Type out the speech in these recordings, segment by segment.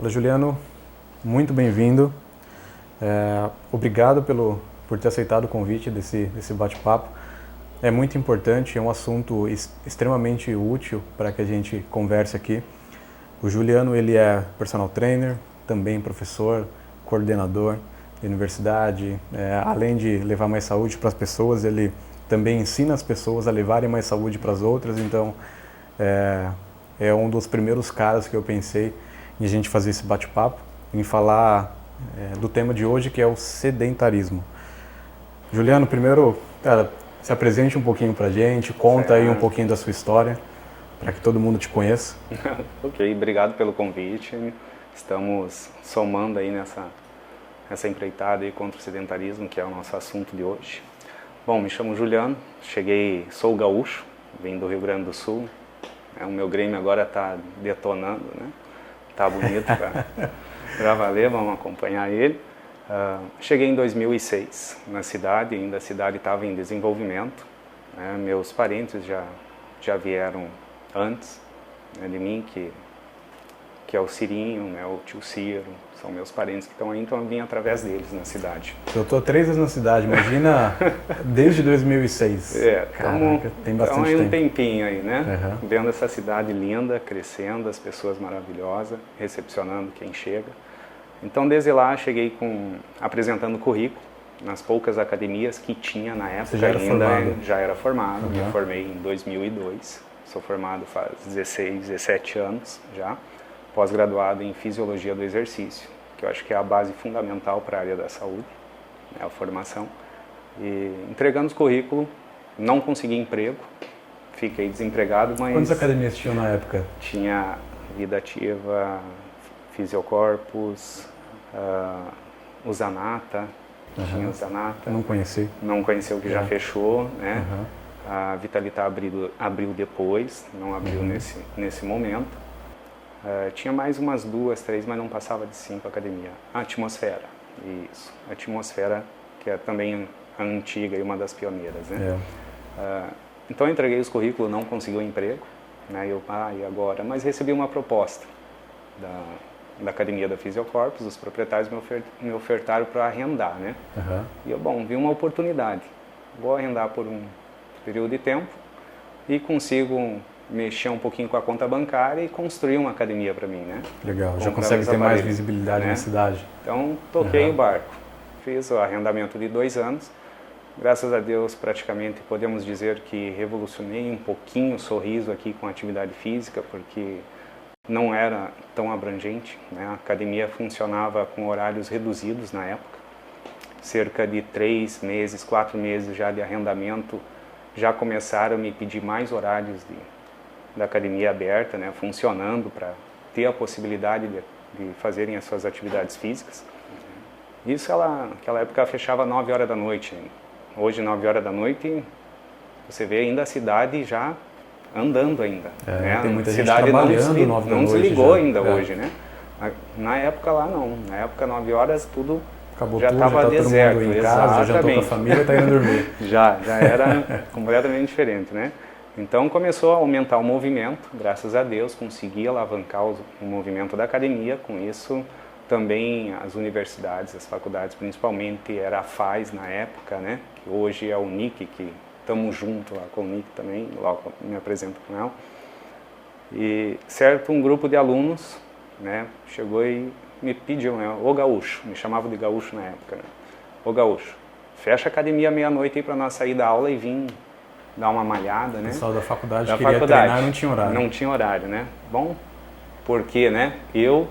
Fala, Juliano, muito bem-vindo. Obrigado por ter aceitado o convite desse bate-papo. É muito importante, é um assunto extremamente útil para que a gente converse aqui. O Juliano, ele é personal trainer, também professor, coordenador de universidade. Além de levar mais saúde para as pessoas, ele também ensina as pessoas a levarem mais saúde para as outras. Então, é um dos primeiros caras que eu pensei em a gente fazer esse bate-papo, em falar do tema de hoje, que é o sedentarismo. Juliano, primeiro, cara, se apresente um pouquinho pra gente, conta aí um pouquinho da sua história, para que todo mundo te conheça. Ok, obrigado pelo convite. Estamos somando aí nessa empreitada aí contra o sedentarismo, que é o nosso assunto de hoje. Bom, me chamo Juliano, sou gaúcho, vim do Rio Grande do Sul. O meu Grêmio agora está detonando, né? Tá bonito para valer, vamos acompanhar ele. Cheguei em 2006 na cidade, ainda a cidade estava em desenvolvimento, né? Meus parentes já vieram antes, né, de mim, que é o Cirinho, né, o tio Ciro, são meus parentes que estão aí, então eu vim através deles na cidade. Eu estou 3 anos na cidade, imagina, desde 2006. Caraca, tem bastante tempo. tempo. Um tempinho aí, né? Vendo essa cidade linda, crescendo, as pessoas maravilhosas, recepcionando quem chega. Então, desde lá, cheguei apresentando currículo nas poucas academias que tinha na época. Você já era formado? Já era formado, me formei em 2002, sou formado faz 16, 17 anos já, pós-graduado em Fisiologia do Exercício, que eu acho que é a base fundamental para a área da saúde, né, a formação. E entregando os currículos, não consegui emprego, fiquei desempregado, mas... Quantas academias tinham na época? Tinha Vida Ativa, Fisiocorpus, Usanata, tinha Usanata. Não conheci. Não conheceu, que já fechou, né? A Vitalita abriu depois, não abriu nesse momento. Tinha mais umas 2, 3, mas não passava de 5 academia. A Atmosfera, isso. A Atmosfera, que é também a antiga e uma das pioneiras, né? Então eu entreguei os currículos, não consegui um emprego, né? E agora? Mas recebi uma proposta da Academia da Fisiocorpus, os proprietários me ofertaram para arrendar, né? E eu, vi uma oportunidade. Vou arrendar por um período de tempo e consigo mexer um pouquinho com a conta bancária e construir uma academia para mim, né? Legal, já consegue ter mais visibilidade, né, na cidade. Então, toquei o barco. Fiz o arrendamento de 2 anos. Graças a Deus, praticamente, podemos dizer que revolucionei um pouquinho o sorriso aqui com a atividade física, porque não era tão abrangente, né? A academia funcionava com horários reduzidos na época. Cerca de 3 meses, 4 meses já de arrendamento, já começaram a me pedir mais horários da academia aberta, né? Funcionando para ter a possibilidade de fazerem as suas atividades físicas. Isso, naquela época, fechava 9 horas da noite. Hoje, 9 horas da noite, você vê ainda a cidade já andando ainda. Né? Tem muita gente cidade trabalhando 9 da noite. Não desligou já. ainda hoje, né? Na época lá não. Na época, 9 horas, tudo acabou, já estava deserto. Todo mundo em casa, já jantou com a família, está indo dormir. já era completamente diferente, né? Então começou a aumentar o movimento, graças a Deus, consegui alavancar o movimento da academia. Com isso, também as universidades, as faculdades, principalmente era a FAES na época, né? Que hoje é a UNIC, que estamos junto lá com a UNIC também, logo me apresento com ela. E um grupo de alunos, né, chegou e me pediu, né, ô gaúcho, me chamava de gaúcho na época, né? Ô gaúcho, fecha a academia meia-noite aí para nós sair da aula e vir dar uma malhada, né? O pessoal da faculdade queria treinar e não tinha horário. Não tinha horário, né? Bom, porque, né, eu,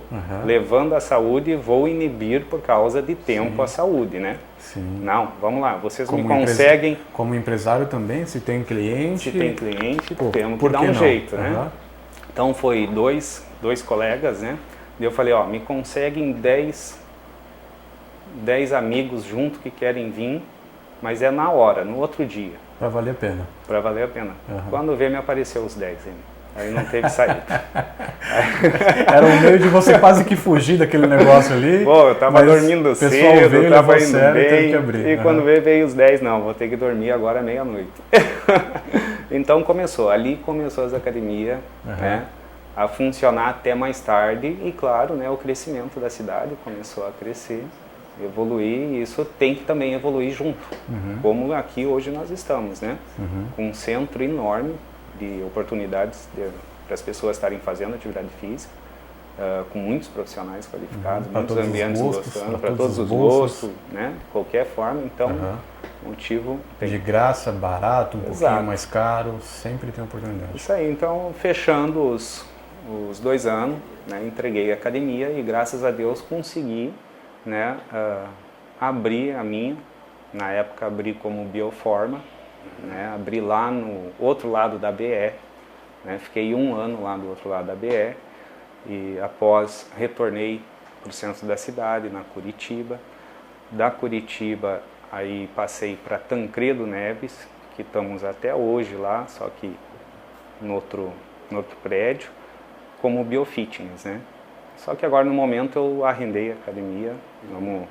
levando a saúde, vou inibir por causa de tempo a saúde, né? Sim. Não, vamos lá, vocês me conseguem... Como empresário também, se tem cliente... Se tem cliente, temos que dar um jeito, né? Então, foi dois colegas, né? E eu falei, me conseguem 10 amigos junto que querem vir, mas é na hora, no outro dia. Para valer a pena. Para valer a pena. Quando veio, me apareceu os 10 ainda. Aí não teve saída. Era um meio de você quase que fugir daquele negócio ali. Pô, eu tava dormindo cedo, veio, tava indo bem, e quando veio os 10, não, vou ter que dormir agora meia-noite. Então ali começou as academias, né? a funcionar até mais tarde e, claro, né, o crescimento da cidade começou a crescer, evoluir, e isso tem que também evoluir junto, como aqui hoje nós estamos, né? Com um centro enorme de oportunidades para as pessoas estarem fazendo atividade física, com muitos profissionais qualificados, muitos ambientes gostando, para todos os gostos, né? De qualquer forma, então, motivo tem. De graça, barato, um pouquinho mais caro, sempre tem oportunidade. Isso aí, então, fechando os 2 anos, né, entreguei a academia e, graças a Deus, consegui, né, abrir a minha, na época abri como Bioforma, né, abri lá no outro lado da BE, né, fiquei 1 ano lá do outro lado da BE, e após retornei para o centro da cidade, na Curitiba. Da Curitiba aí passei para Tancredo Neves, que estamos até hoje lá, só que no outro prédio, como Biofitness, né? Só que agora no momento eu arrendei a academia, vamos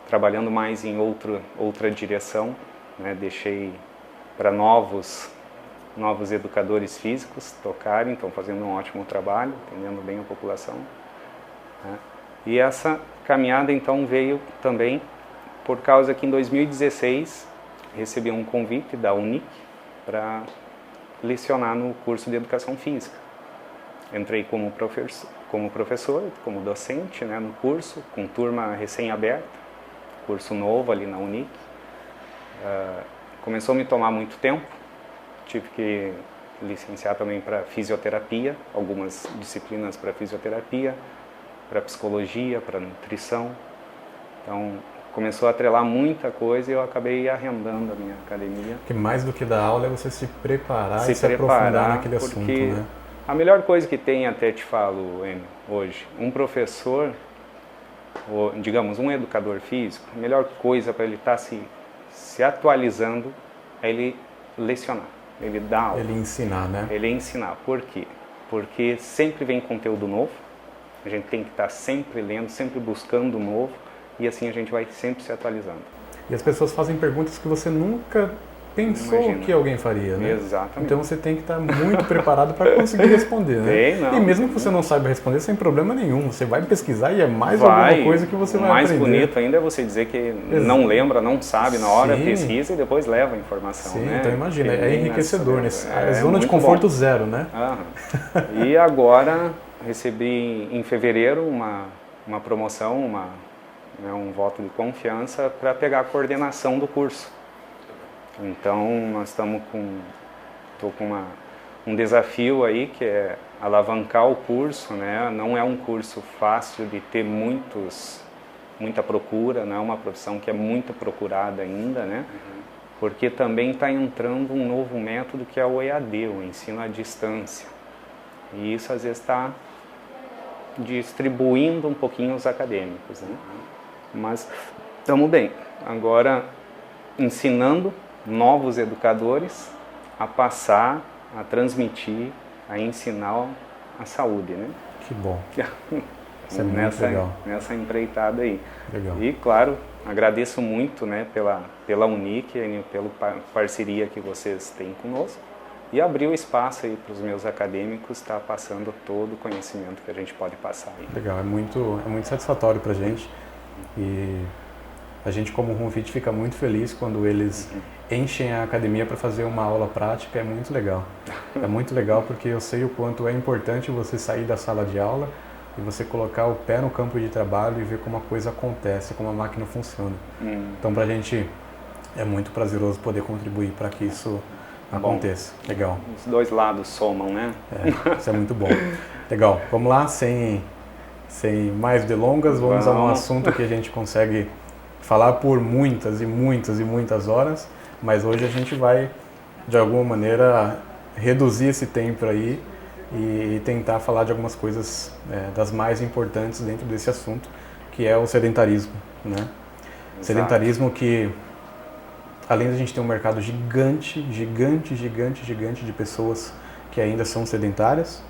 trabalhando mais em outra direção, né? Deixei para novos educadores físicos tocarem, estão fazendo um ótimo trabalho, atendendo bem a população, né? E essa caminhada então veio também por causa que em 2016 recebi um convite da UNIC para lecionar no curso de Educação Física. Entrei como professor, como docente, né, no curso, com turma recém-aberta, curso novo ali na UNIC. Começou a me tomar muito tempo, tive que licenciar também para fisioterapia, algumas disciplinas para fisioterapia, para psicologia, para nutrição. Então, começou a atrelar muita coisa e eu acabei arrendando a minha academia. Que mais do que dar aula é você se preparar e se aprofundar naquele assunto, né? A melhor coisa que tem, até te falo, Enio, hoje, um professor, ou, digamos, um educador físico, a melhor coisa para ele estar se atualizando é ele lecionar, ele dar aula. Ele ensinar, né? Ele ensinar. Por quê? Porque sempre vem conteúdo novo, a gente tem que estar sempre lendo, sempre buscando novo, e assim a gente vai sempre se atualizando. E as pessoas fazem perguntas que você nunca pensou que alguém faria, né? Exatamente. Então você tem que estar muito preparado para conseguir responder, né? Não. E mesmo que você não saiba responder, sem problema nenhum. Você vai pesquisar e é mais alguma coisa que você vai aprender. O mais bonito ainda é você dizer que não lembra, não sabe na hora, pesquisa e depois leva a informação, Sim, né? então imagina, é enriquecedor, né? É zona de conforto zero, né? E agora recebi em fevereiro uma promoção, um voto de confiança para pegar a coordenação do curso. Então, nós estou com um desafio aí, que é alavancar o curso, né? Não é um curso fácil de ter muita procura, não é uma profissão que é muito procurada ainda, né? Porque também está entrando um novo método que é o EAD, o ensino à distância. E isso, às vezes, está distribuindo um pouquinho os acadêmicos, né? Mas estamos bem. Agora, ensinando novos educadores a passar, a transmitir, a ensinar a saúde, né? Que bom. Isso é muito legal. Nessa empreitada aí. Legal. E, claro, agradeço muito, né, pela UNIC, pela parceria que vocês têm conosco, e abrir o espaço aí para os meus acadêmicos estar passando todo o conhecimento que a gente pode passar aí. Legal, é muito satisfatório para a gente. E a gente, como RunFit, fica muito feliz quando eles enchem a academia para fazer uma aula prática. É muito legal. É muito legal porque eu sei o quanto é importante você sair da sala de aula e você colocar o pé no campo de trabalho e ver como a coisa acontece, como a máquina funciona. Então, para a gente é muito prazeroso poder contribuir para que isso aconteça. Bom, legal. Os dois lados somam, né? Isso é muito bom. Legal. Vamos lá, sem mais delongas, vamos a um assunto que a gente consegue falar por muitas e muitas e muitas horas, mas hoje a gente vai, de alguma maneira, reduzir esse tempo aí e tentar falar de algumas coisas das mais importantes dentro desse assunto, que é o sedentarismo, né? Exato. Sedentarismo que, além de a gente ter um mercado gigante de pessoas que ainda são sedentárias,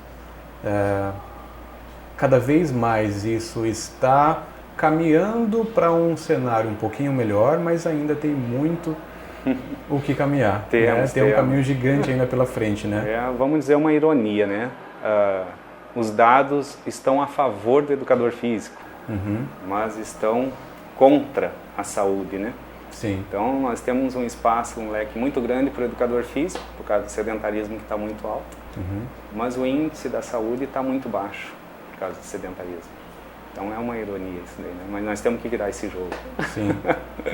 cada vez mais isso está caminhando para um cenário um pouquinho melhor, mas ainda tem muito o que caminhar. Tem um caminho gigante ainda pela frente, né? Vamos dizer uma ironia, né? os dados estão a favor do educador físico, mas estão contra a saúde, né? Sim. Então nós temos um espaço, um leque muito grande para o educador físico, por causa do sedentarismo que está muito alto, mas o índice da saúde está muito baixo, por causa do sedentarismo. Então é uma ironia isso daí, né? Mas nós temos que virar esse jogo. Sim.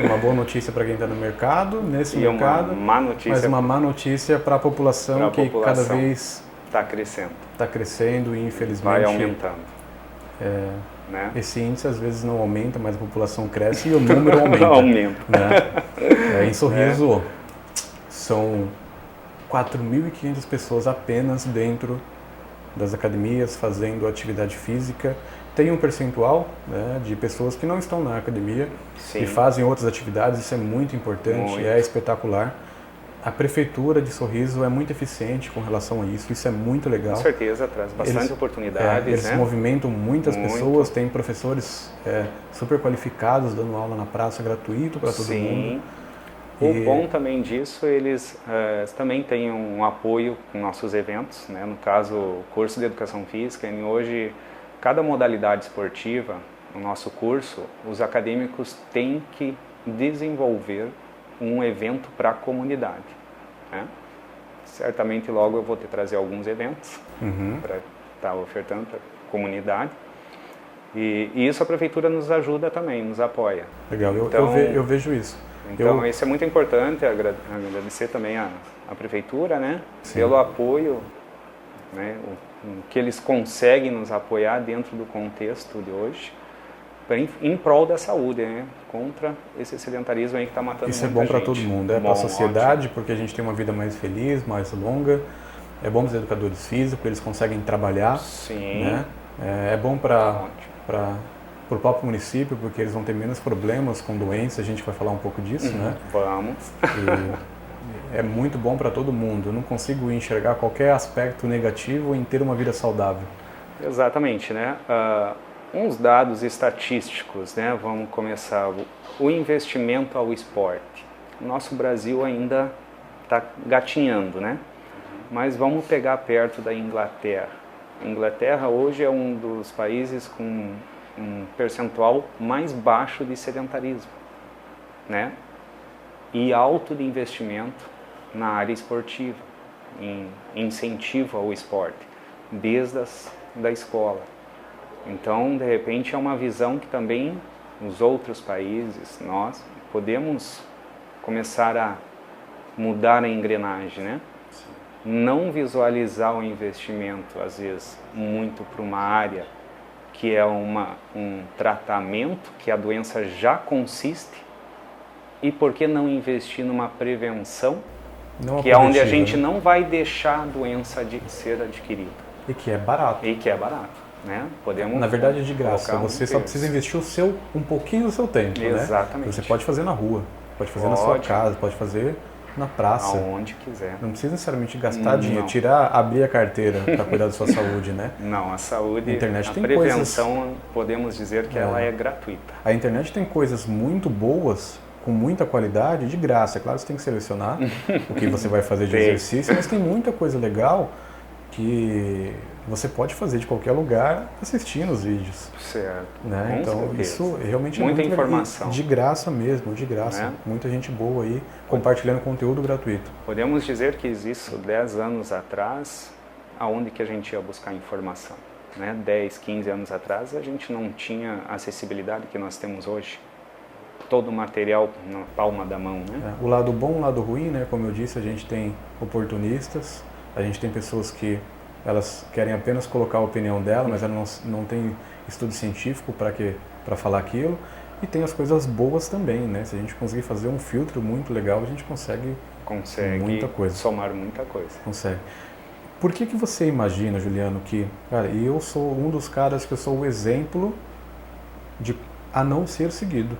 Uma boa notícia para quem está no mercado, nesse E mercado, uma má notícia, mas uma má notícia para a população que cada vez está crescendo. Está crescendo e infelizmente vai aumentando. Né? Esse índice às vezes não aumenta, mas a população cresce e o número aumenta. Aumenta. Né? Em Sorriso são 4.500 pessoas apenas dentro das academias fazendo atividade física. Tem um percentual, né, de pessoas que não estão na academia e fazem outras atividades, isso é muito importante, é espetacular. A Prefeitura de Sorriso é muito eficiente com relação a isso, isso é muito legal. Com certeza, traz bastante oportunidades. Eles movimentam muitas pessoas, tem professores super qualificados dando aula na praça gratuito para todo mundo. O bom também disso, eles também têm um apoio com nossos eventos, né? No caso, o curso de Educação Física, e hoje, cada modalidade esportiva, no nosso curso, os acadêmicos têm que desenvolver um evento para a comunidade. Né? Certamente logo eu vou trazer alguns eventos para estar ofertando para a comunidade. E isso a Prefeitura nos ajuda também, nos apoia. Legal, então, eu vejo isso. Então isso é muito importante, agradecer também a Prefeitura, né, pelo apoio, né, o que eles conseguem nos apoiar dentro do contexto de hoje, em prol da saúde, né, contra esse sedentarismo aí que está matando muita gente. Isso é bom para todo mundo, para a sociedade, porque a gente tem uma vida mais feliz, mais longa, é bom para os educadores físicos, eles conseguem trabalhar, né? É bom para o próprio município, porque eles vão ter menos problemas com doenças, a gente vai falar um pouco disso, né? Vamos. E é muito bom para todo mundo, eu não consigo enxergar qualquer aspecto negativo em ter uma vida saudável. Exatamente, né? Uns dados estatísticos, né? Vamos começar. O investimento ao esporte. O nosso Brasil ainda está gatinhando, né? Mas vamos pegar perto da Inglaterra. A Inglaterra hoje é um dos países com um percentual mais baixo de sedentarismo, né? E alto de investimento na área esportiva, em incentivo ao esporte, desde da escola. Então, de repente, é uma visão que também os outros países, nós, podemos começar a mudar a engrenagem, né? Não visualizar o investimento, às vezes, muito para uma área que é um tratamento, que a doença já consiste, e por que não investir numa prevenção, que é onde a gente não vai deixar a doença de ser adquirida. E que é barato. Né? Podemos, na verdade é de graça, você só precisa investir um pouquinho do seu tempo. Exatamente. Né? Você pode fazer na rua, pode fazer na sua casa, pode fazer na praça. Aonde quiser. Não precisa necessariamente gastar dinheiro, abrir a carteira para cuidar da sua saúde, né? Não, a saúde, a internet tem prevenção, coisas, podemos dizer que ela é gratuita. A internet tem coisas muito boas, com muita qualidade, de graça. É claro que você tem que selecionar o que você vai fazer de exercício, mas tem muita coisa legal que você pode fazer de qualquer lugar assistindo os vídeos. Certo. Né? Então, certeza. Isso realmente muita é muito informação. De graça mesmo, de graça. Muita gente boa aí compartilhando conteúdo gratuito. Podemos dizer que existe 10 anos atrás, aonde que a gente ia buscar informação. Né? 10, 15 anos atrás, a gente não tinha a acessibilidade que nós temos hoje. Todo o material na palma da mão. Né? O lado bom, o lado ruim, né? Como eu disse, a gente tem oportunistas, a gente tem pessoas que elas querem apenas colocar a opinião dela, mas elas não têm estudo científico para falar aquilo. E tem as coisas boas também, né? Se a gente conseguir fazer um filtro muito legal, a gente consegue muita coisa. Somar muita coisa. Consegue. Por que você imagina, Juliano, que... Cara, eu sou um dos caras que eu sou o exemplo a não ser seguido.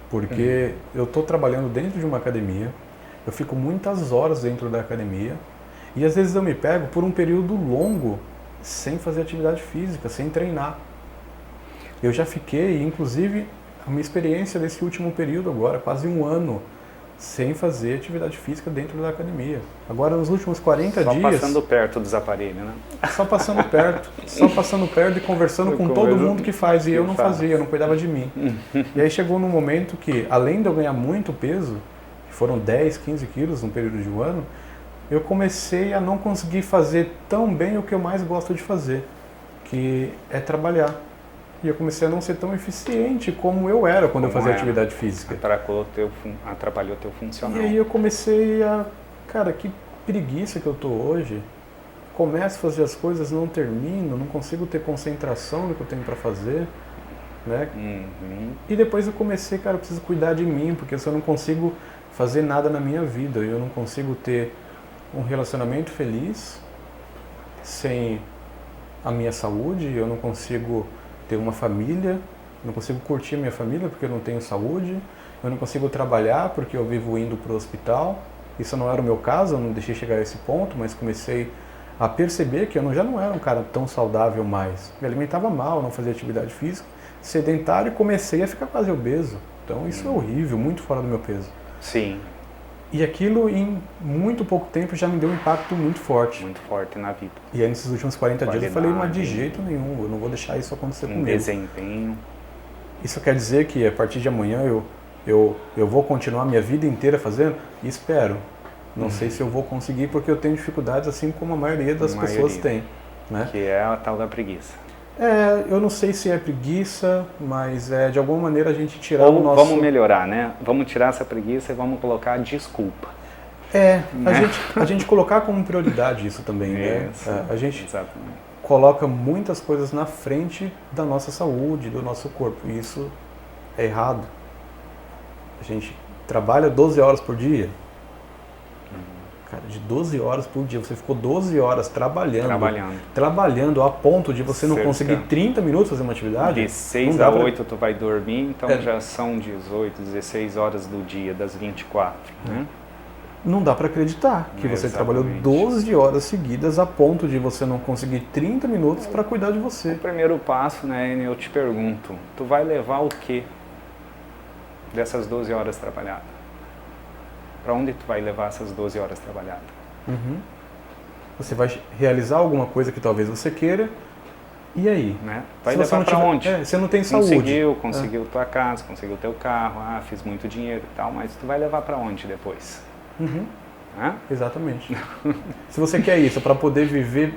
Porque eu estou trabalhando dentro de uma academia, eu fico muitas horas dentro da academia, e às vezes eu me pego por um período longo sem fazer atividade física, sem treinar. Eu já fiquei, inclusive, a minha experiência desse último período agora, quase um ano, sem fazer atividade física dentro da academia. Agora, nos últimos 40 Só dias... passando perto dos aparelhos, né? Só passando perto e conversando com todo mundo que faz. E eu não fazia, eu não cuidava de mim. E aí chegou num momento que, além de eu ganhar muito peso, que foram 10, 15 quilos num período de um ano, eu comecei a não conseguir fazer tão bem o que eu mais gosto de fazer, que é trabalhar. E eu comecei a não ser tão eficiente como eu era quando eu fazia atividade física. Atrapalhou teu funcional. E aí eu comecei a... Cara, que preguiça que eu tô hoje. Começo a fazer as coisas, não termino, não consigo ter concentração no que eu tenho para fazer, né? E depois eu comecei, cara, eu preciso cuidar de mim, porque se eu não consigo fazer nada na minha vida, eu não consigo ter um relacionamento feliz sem a minha saúde, eu não consigo ter uma família, não consigo curtir a minha família porque eu não tenho saúde, eu não consigo trabalhar porque eu vivo indo para o hospital. Isso não era o meu caso, eu não deixei chegar a esse ponto, mas comecei a perceber que eu já não era um cara tão saudável mais. Me alimentava mal, não fazia atividade física, sedentário, e comecei a ficar quase obeso. Então isso é horrível, muito fora do meu peso. Sim. E aquilo, em muito pouco tempo, já me deu um impacto muito forte. Muito forte na vida. E aí, nesses últimos 40 dias, eu falei, mas de jeito nenhum, eu não vou deixar isso acontecer comigo. Desempenho. Isso quer dizer que, a partir de amanhã, eu vou continuar a minha vida inteira fazendo? Espero. Não sei se eu vou conseguir, porque eu tenho dificuldades, assim como a maioria das pessoas tem. Né? Que é a tal da preguiça. Eu não sei se é preguiça, mas de alguma maneira a gente tirar o nosso... Vamos melhorar, né? Vamos tirar essa preguiça e vamos colocar a desculpa. Né? A gente colocar como prioridade isso também, né? A gente exatamente. Coloca muitas coisas na frente da nossa saúde, do nosso corpo, e isso é errado. A gente trabalha 12 horas por dia. Cara, de 12 horas por dia, você ficou 12 horas trabalhando a ponto de você não conseguir 30 minutos fazer uma atividade. De 6 a 8 tu vai dormir, então já são 18, 16 horas do dia, das 24. Né? Não dá para acreditar que você trabalhou 12 horas seguidas a ponto de você não conseguir 30 minutos para cuidar de você. O primeiro passo, né, eu te pergunto, tu vai levar o quê dessas 12 horas trabalhadas? Para onde tu vai levar essas 12 horas trabalhadas? Você vai realizar alguma coisa que talvez você queira, e aí? Né? Vai levar para onde? Você não tem saúde. Conseguiu tua casa, conseguiu teu carro, fiz muito dinheiro e tal, mas tu vai levar para onde depois? Exatamente. Se você quer isso para poder viver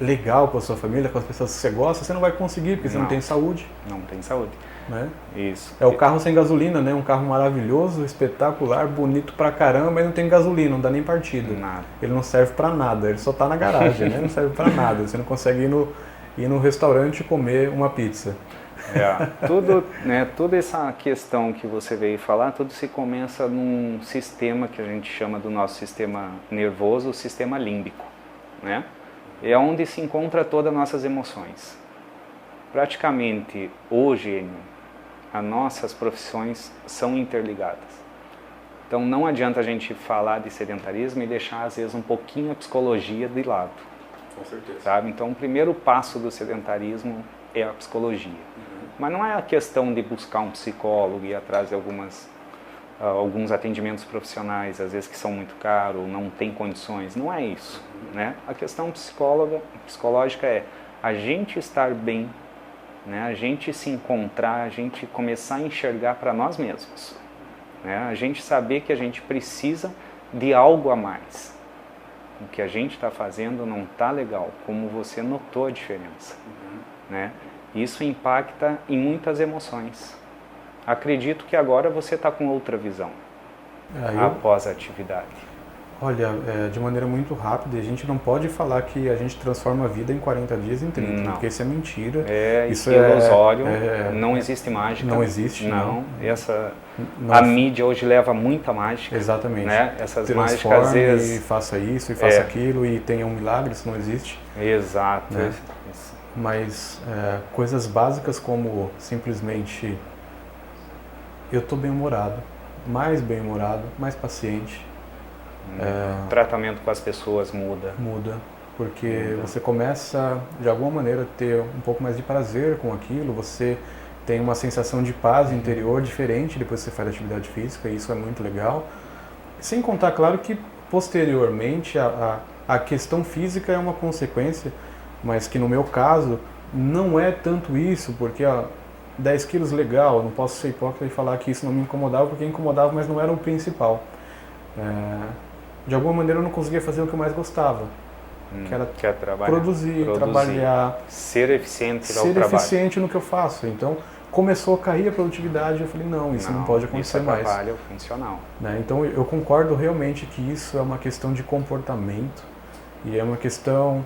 legal com a sua família, com as pessoas que você gosta, você não vai conseguir, porque você não tem saúde. Não tem saúde. Né? Isso. É o carro sem gasolina, né? Um carro maravilhoso, espetacular, bonito pra caramba, mas não tem gasolina, não dá nem partida. Nada. Ele não serve pra nada, ele só tá na garagem, né? Não serve pra nada. Você não consegue ir no restaurante e comer uma pizza. Toda essa questão que você veio falar, tudo se começa num sistema que a gente chama do nosso sistema nervoso, o sistema límbico, né? É onde se encontra todas as nossas emoções. Praticamente, hoje, as nossas profissões são interligadas. Então não adianta a gente falar de sedentarismo e deixar, às vezes, um pouquinho a psicologia de lado. Com certeza. Sabe? Então o primeiro passo do sedentarismo é a psicologia. Mas não é a questão de buscar um psicólogo e ir atrás de alguns atendimentos profissionais, às vezes que são muito caros, não tem condições. Não é isso. Né? A questão psicológica é a gente estar bem, né? A gente se encontrar, a gente começar a enxergar para nós mesmos. Né? A gente saber que a gente precisa de algo a mais. O que a gente está fazendo não está legal, como você notou a diferença. Né? Isso impacta em muitas emoções. Acredito que agora você está com outra visão após a atividade. Olha, de maneira muito rápida, a gente não pode falar que a gente transforma a vida em 40 dias em 30, porque isso é mentira. Isso é ilusório, não existe mágica. Não existe, não. A mídia hoje leva muita mágica. Exatamente. Né? Essas mágicas, às vezes... E faça isso, e faça aquilo, e tenha um milagre, isso não existe. Exato. Né? Mas coisas básicas como simplesmente eu estou bem-humorado, mais paciente. O tratamento com as pessoas muda. Porque você começa de alguma maneira a ter um pouco mais de prazer com aquilo, você tem uma sensação de paz interior diferente depois que você faz atividade física, e isso é muito legal. Sem contar, claro, que posteriormente a questão física é uma consequência, mas que no meu caso não é tanto isso, porque 10 quilos legal, eu não posso ser hipócrita e falar que isso não me incomodava, porque incomodava, mas não era o principal. De alguma maneira eu não conseguia fazer o que eu mais gostava, que era produzir, trabalhar, ser eficiente no trabalho. Ser eficiente no que eu faço. Então, começou a cair a produtividade, eu falei, não pode acontecer mais. Isso atrapalha o funcional. Então, eu concordo realmente que isso é uma questão de comportamento e é uma questão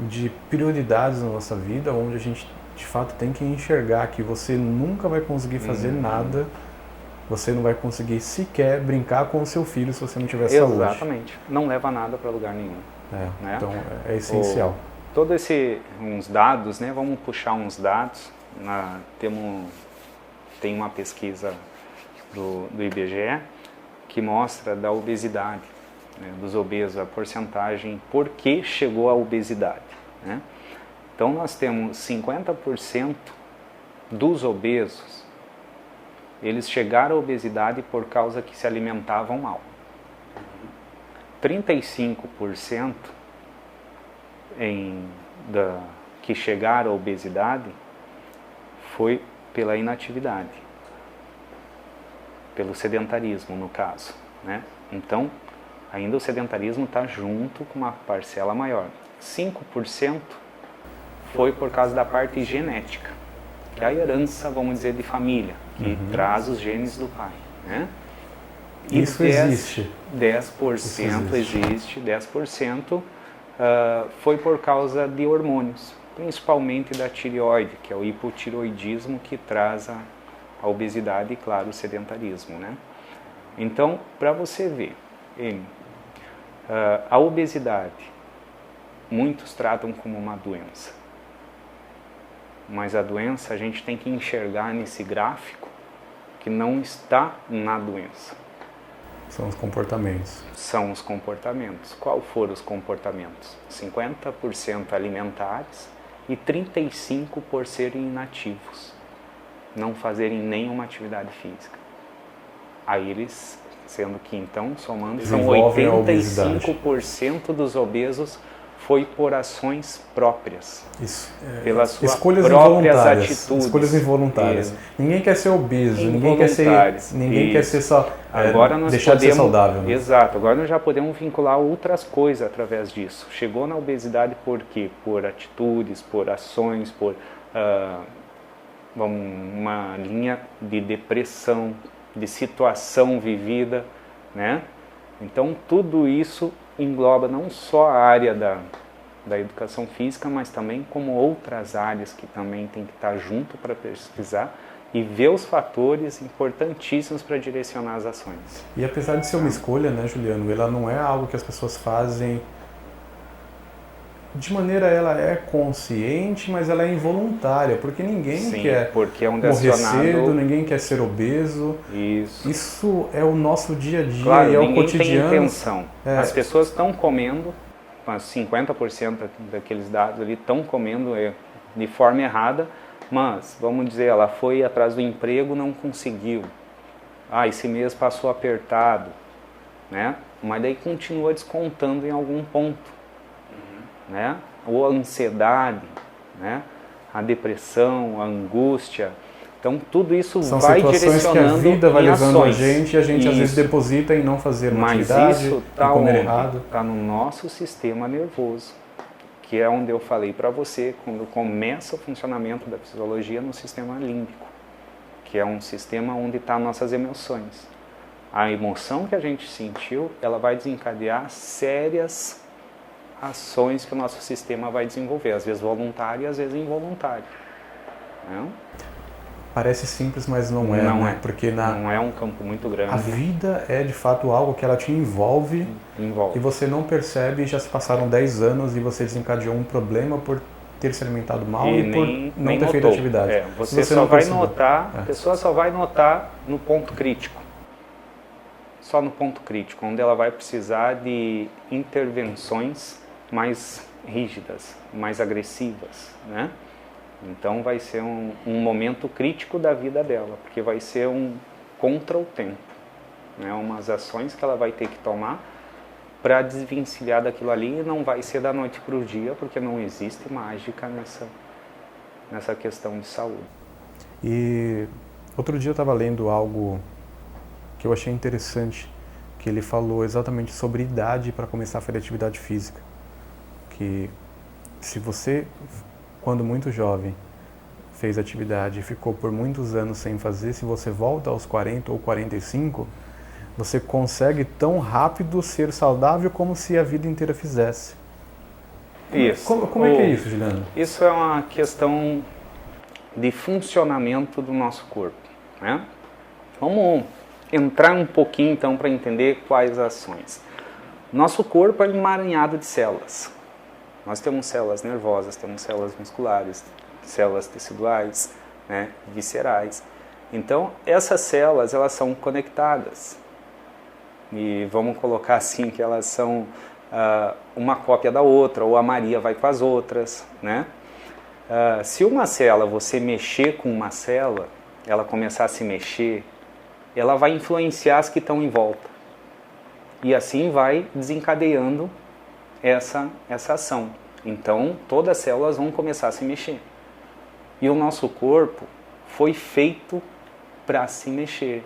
de prioridades na nossa vida, onde a gente, de fato, tem que enxergar que você nunca vai conseguir fazer nada, você não vai conseguir sequer brincar com o seu filho se você não tiver saúde. Exatamente. Não leva nada para lugar nenhum. Né? Então, é essencial. Uns dados, né? Vamos puxar uns dados. Tem uma pesquisa do IBGE que mostra da obesidade, né, dos obesos, a porcentagem, por que chegou à obesidade. Né? Então nós temos 50% dos obesos, eles chegaram à obesidade por causa que se alimentavam mal. 35% que chegaram à obesidade foi pela inatividade, pelo sedentarismo no caso, né? Então, ainda o sedentarismo está junto com uma parcela maior. 5% foi por causa da parte genética, que é a herança, vamos dizer, de família, que traz os genes do pai, né? E isso existe. 10% existe, 10% foi por causa de hormônios, principalmente da tireoide, que é o hipotireoidismo que traz a obesidade e, claro, o sedentarismo, né? Então, para você ver, a obesidade, muitos tratam como uma doença, mas a doença a gente tem que enxergar nesse gráfico que não está na doença. São os comportamentos. São os comportamentos. Qual foram os comportamentos? 50% alimentares e 35% por serem inativos, não fazerem nenhuma atividade física. Aí eles, sendo que então, somando, são 85% dos obesos foi por ações próprias. Isso. Pelas suas escolhas próprias atitudes. Escolhas involuntárias. Ninguém quer ser obeso, ninguém quer ser só agora nós deixar de ser saudável. Né? Exato. Agora nós já podemos vincular outras coisas através disso. Chegou na obesidade por quê? Por atitudes, por ações, por uma linha de depressão, de situação vivida, né? Então tudo isso engloba não só a área da educação física, mas também como outras áreas que também tem que estar junto para pesquisar e ver os fatores importantíssimos para direcionar as ações. E apesar de ser uma escolha, né, Juliano, ela não é algo que as pessoas fazem de maneira, ela é consciente, mas ela é involuntária, porque ninguém quer morrer cedo, ninguém quer ser obeso. Isso é o nosso dia a dia, claro, e é o cotidiano. Tem intenção. As pessoas estão comendo, 50% daqueles dados ali estão comendo de forma errada, mas, vamos dizer, ela foi atrás do emprego, não conseguiu. Esse mês passou apertado, né? Mas daí continua descontando em algum ponto. Né? Ou a ansiedade, né? A depressão, a angústia. Então tudo isso vai direcionando que a vida vai levando ações. A gente às vezes deposita em não fazer uma atividade, isso em comer errado. Está no nosso sistema nervoso, que é onde eu falei para você, quando começa o funcionamento da fisiologia no sistema límbico, que é um sistema onde estão nossas emoções. A emoção que a gente sentiu, ela vai desencadear sérias ações que o nosso sistema vai desenvolver, às vezes voluntário e às vezes involuntário. Não? Parece simples, mas não é. Não é. Porque não é um campo muito grande. A vida é de fato algo que ela te envolve. E você não percebe, já se passaram 10 anos e você desencadeou um problema por ter se alimentado mal e por não ter feito atividade. Você só vai notar, a pessoa só vai notar no ponto crítico. Só no ponto crítico, onde ela vai precisar de intervenções mais rígidas, mais agressivas, né? Então vai ser um momento crítico da vida dela, porque vai ser um contra o tempo. né? Umas ações que ela vai ter que tomar para desvencilhar daquilo ali, e não vai ser da noite para o dia, porque não existe mágica nessa questão de saúde. E outro dia eu estava lendo algo que eu achei interessante, que ele falou exatamente sobre idade para começar a fazer atividade física. Que se você, quando muito jovem, fez atividade e ficou por muitos anos sem fazer, se você volta aos 40 ou 45, você consegue tão rápido ser saudável como se a vida inteira fizesse. Isso. Como é que é isso, Juliano? Isso é uma questão de funcionamento do nosso corpo, né? Vamos entrar um pouquinho então para entender quais ações. Nosso corpo é um emaranhado de células. Nós temos células nervosas, temos células musculares, células teciduais, né, viscerais. Então, essas células, elas são conectadas. E vamos colocar assim, que elas são uma cópia da outra, ou a Maria vai com as outras, né? Se uma célula, você mexer com uma célula, ela começar a se mexer, ela vai influenciar as que estão em volta. E assim vai desencadeando essa ação. Então, todas as células vão começar a se mexer. E o nosso corpo foi feito para se mexer.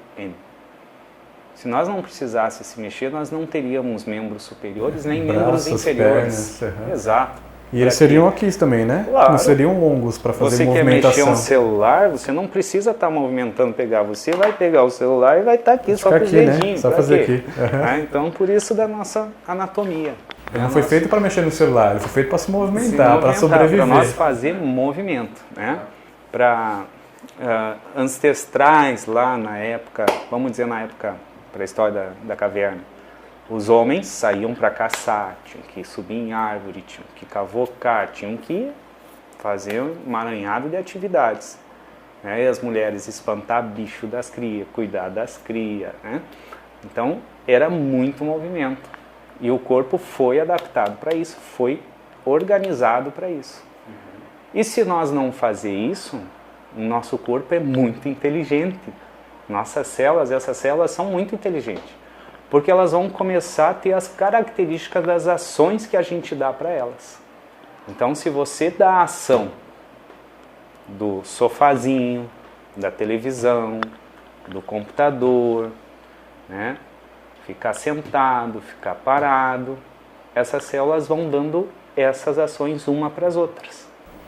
Se nós não precisássemos se mexer, nós não teríamos membros superiores nem membros inferiores. Pernas, Exato. E eles seriam aqui também, né? Claro. Não seriam longos para fazer você movimentação. Você quer mexer um celular, você não precisa estar movimentando, pegar. Você vai pegar o celular e vai estar aqui só com os dedinhos. Né? Só fazer aqui. Então, por isso da nossa anatomia. Ele não foi feito para mexer no celular, ele foi feito para se movimentar, para sobreviver. Para nós fazer movimento, né? Para ancestrais lá na época, vamos dizer na época, para a história da caverna, os homens saíam para caçar, tinham que subir em árvore, tinham que cavocar, tinham que fazer um emaranhado de atividades. Né? E as mulheres espantar bicho das crias, cuidar das crias. Né? Então, era muito movimento. E o corpo foi adaptado para isso, foi organizado para isso. E se nós não fazer isso, o nosso corpo é muito inteligente. Nossas células, essas células são muito inteligentes. Porque elas vão começar a ter as características das ações que a gente dá para elas. Então, se você dá a ação do sofazinho, da televisão, do computador, né? Ficar sentado, ficar parado, essas células vão dando essas ações uma para as outras.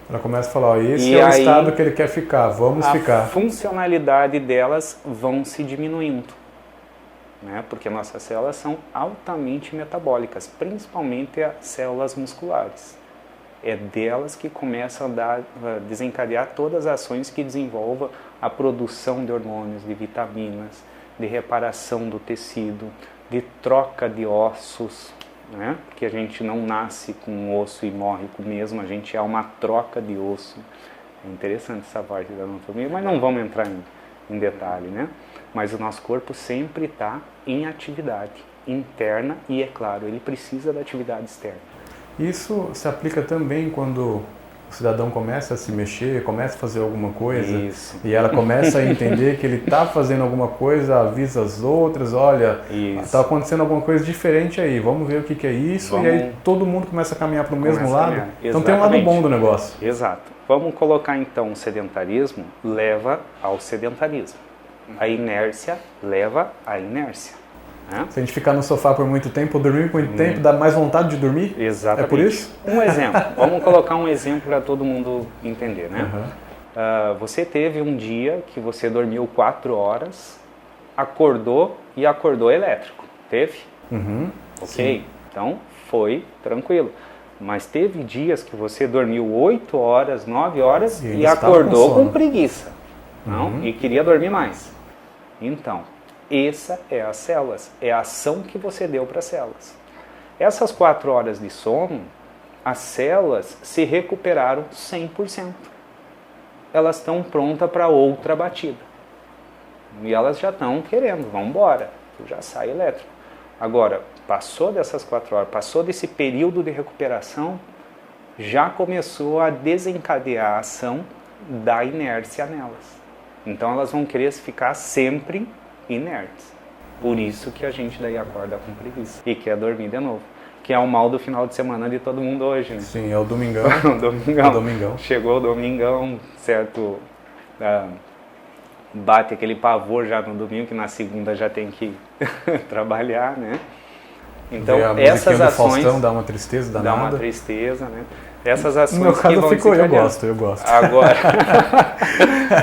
Ela começa a falar, ó, esse é o estado que ele quer ficar, vamos ficar. A funcionalidade delas vão se diminuindo, né? Porque nossas células são altamente metabólicas, principalmente as células musculares. É delas que começam a desencadear todas as ações que desenvolvam a produção de hormônios, de vitaminas, de reparação do tecido, de troca de ossos, né? Porque a gente não nasce com um osso e morre com o mesmo, a gente é uma troca de osso. É interessante essa parte da anatomia, mas não vamos entrar em detalhe, né? Mas o nosso corpo sempre está em atividade interna e, é claro, ele precisa da atividade externa. Isso se aplica também quando o cidadão começa a se mexer, começa a fazer alguma coisa. Isso. E ela começa a entender que ele está fazendo alguma coisa, avisa as outras, olha, está acontecendo alguma coisa diferente aí, vamos ver o que é isso, e aí todo mundo começa a caminhar para o mesmo lado. Então tem um lado bom do negócio. Exato. Vamos colocar então o sedentarismo leva ao sedentarismo. A inércia leva à inércia. Né? Se a gente ficar no sofá por muito tempo, ou dormir por muito tempo, dá mais vontade de dormir? Exatamente. É por isso? Um exemplo. Vamos colocar um exemplo para todo mundo entender, né? Você teve um dia que você dormiu 4 horas, acordou elétrico. Teve? Ok. Sim. Então, foi tranquilo. Mas teve dias que você dormiu 8 horas, 9 horas e acordou com preguiça. Não? E queria dormir mais. Então, essa é as células, é a ação que você deu para as células. Essas 4 horas de sono, as células se recuperaram 100%. Elas estão prontas para outra batida. E elas já estão querendo, vamos embora, já sai elétrico. Agora, passou dessas 4 horas, passou desse período de recuperação, já começou a desencadear a ação da inércia nelas. Então elas vão querer ficar sempre inertes. Por isso que a gente daí acorda com preguiça e quer dormir de novo. Que é o mal do final de semana de todo mundo hoje, né? Sim, é o domingão. O domingão. Chegou o domingão, certo? Bate aquele pavor já no domingo, que na segunda já tem que trabalhar, né? Então, essas ações... Faustão dá uma tristeza danada. Dá uma tristeza, né? Essas ações no meu caso que vão ficou, eu gosto.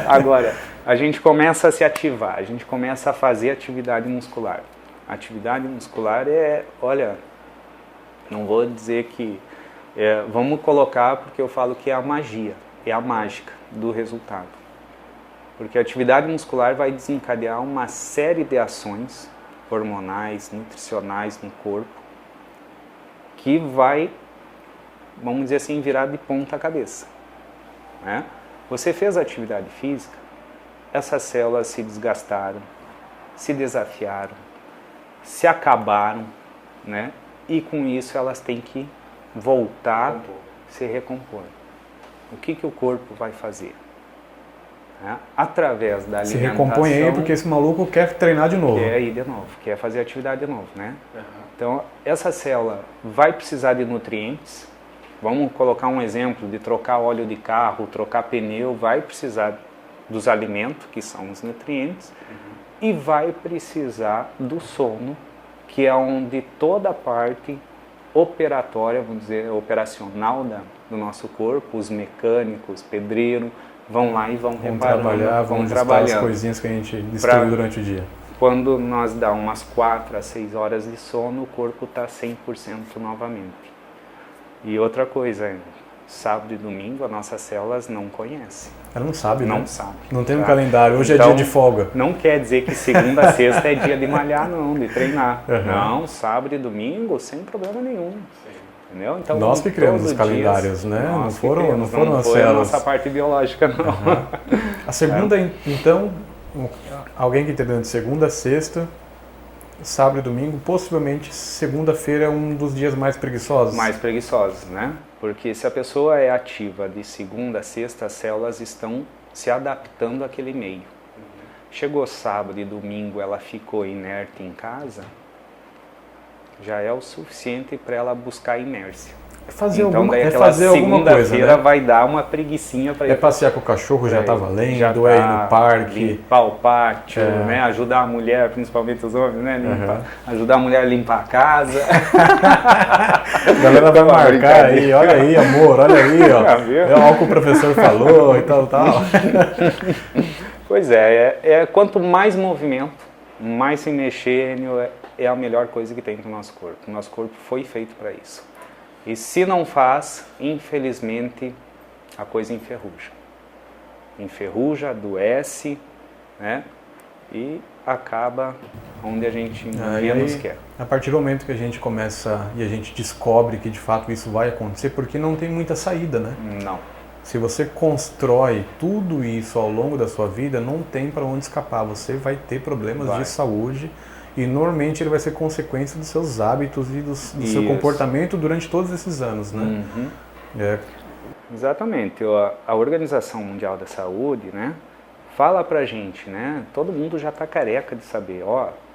Agora, a gente começa a se ativar, a gente começa a fazer atividade muscular. Atividade muscular olha, não vou dizer que... vamos colocar, porque eu falo que é a magia, é a mágica do resultado. Porque a atividade muscular vai desencadear uma série de ações hormonais, nutricionais no corpo, que vai, vamos dizer assim, virar de ponta cabeça. Né? Você fez atividade física, essas células se desgastaram, se desafiaram, se acabaram, né? E com isso elas têm que voltar, se recompor. O que o corpo vai fazer? Através da alimentação... Se recompõe aí porque esse maluco quer treinar de novo. Quer ir de novo, quer fazer atividade de novo, né? Uhum. Então, essa célula vai precisar de nutrientes. Vamos colocar um exemplo de trocar óleo de carro, trocar pneu, vai precisar dos alimentos, que são os nutrientes, e vai precisar do sono, que é onde toda a parte operatória, vamos dizer, operacional do nosso corpo, os mecânicos, pedreiro, vão lá e vão reparando, vão trabalhando as coisinhas que a gente destruiu durante o dia. Quando nós dá umas 4 a 6 horas de sono, o corpo está 100% novamente. E outra coisa, sábado e domingo, as nossas células não conhecem. Ela não sabe, né? Não sabe. Não tem um calendário. Hoje então, é dia de folga. Não quer dizer que segunda a sexta é dia de malhar, não, de treinar. Uhum. Não, sábado e domingo, sem problema nenhum. Entendeu? Então, nós que criamos os calendários, né? Não foram as células. A nossa parte biológica, não. Uhum. A segunda, então, alguém que treina de segunda a sexta, sábado e domingo, possivelmente segunda-feira é um dos dias mais preguiçosos. Mais preguiçosos, né? Porque se a pessoa é ativa de segunda a sexta, as células estão se adaptando àquele meio. Chegou sábado e domingo, ela ficou inerte em casa, já é o suficiente para ela buscar inércia. Fazer alguma coisa, né? Vai dar uma preguicinha para ele. Passear com o cachorro, já está valendo, já é ir no parque. Limpar o pátio, né? Ajudar a mulher, principalmente os homens, né? Ajudar a mulher a limpar a casa. A galera vai marcar aí, olha aí, amor, olha aí, ó. Olha o que o professor falou e tal. Pois quanto mais movimento, mais se mexer, é a melhor coisa que tem para o nosso corpo. O nosso corpo foi feito para isso. E se não faz, infelizmente, a coisa enferruja. Enferruja, adoece, né? E acaba onde a gente menos quer. A partir do momento que a gente começa e a gente descobre que de fato isso vai acontecer, porque não tem muita saída, né? Não. Se você constrói tudo isso ao longo da sua vida, não tem para onde escapar. Você vai ter problemas de saúde. E normalmente ele vai ser consequência dos seus hábitos e do seu comportamento durante todos esses anos, né? Uhum. Exatamente. A Organização Mundial da Saúde, né, fala pra gente, né, todo mundo já está careca de saber,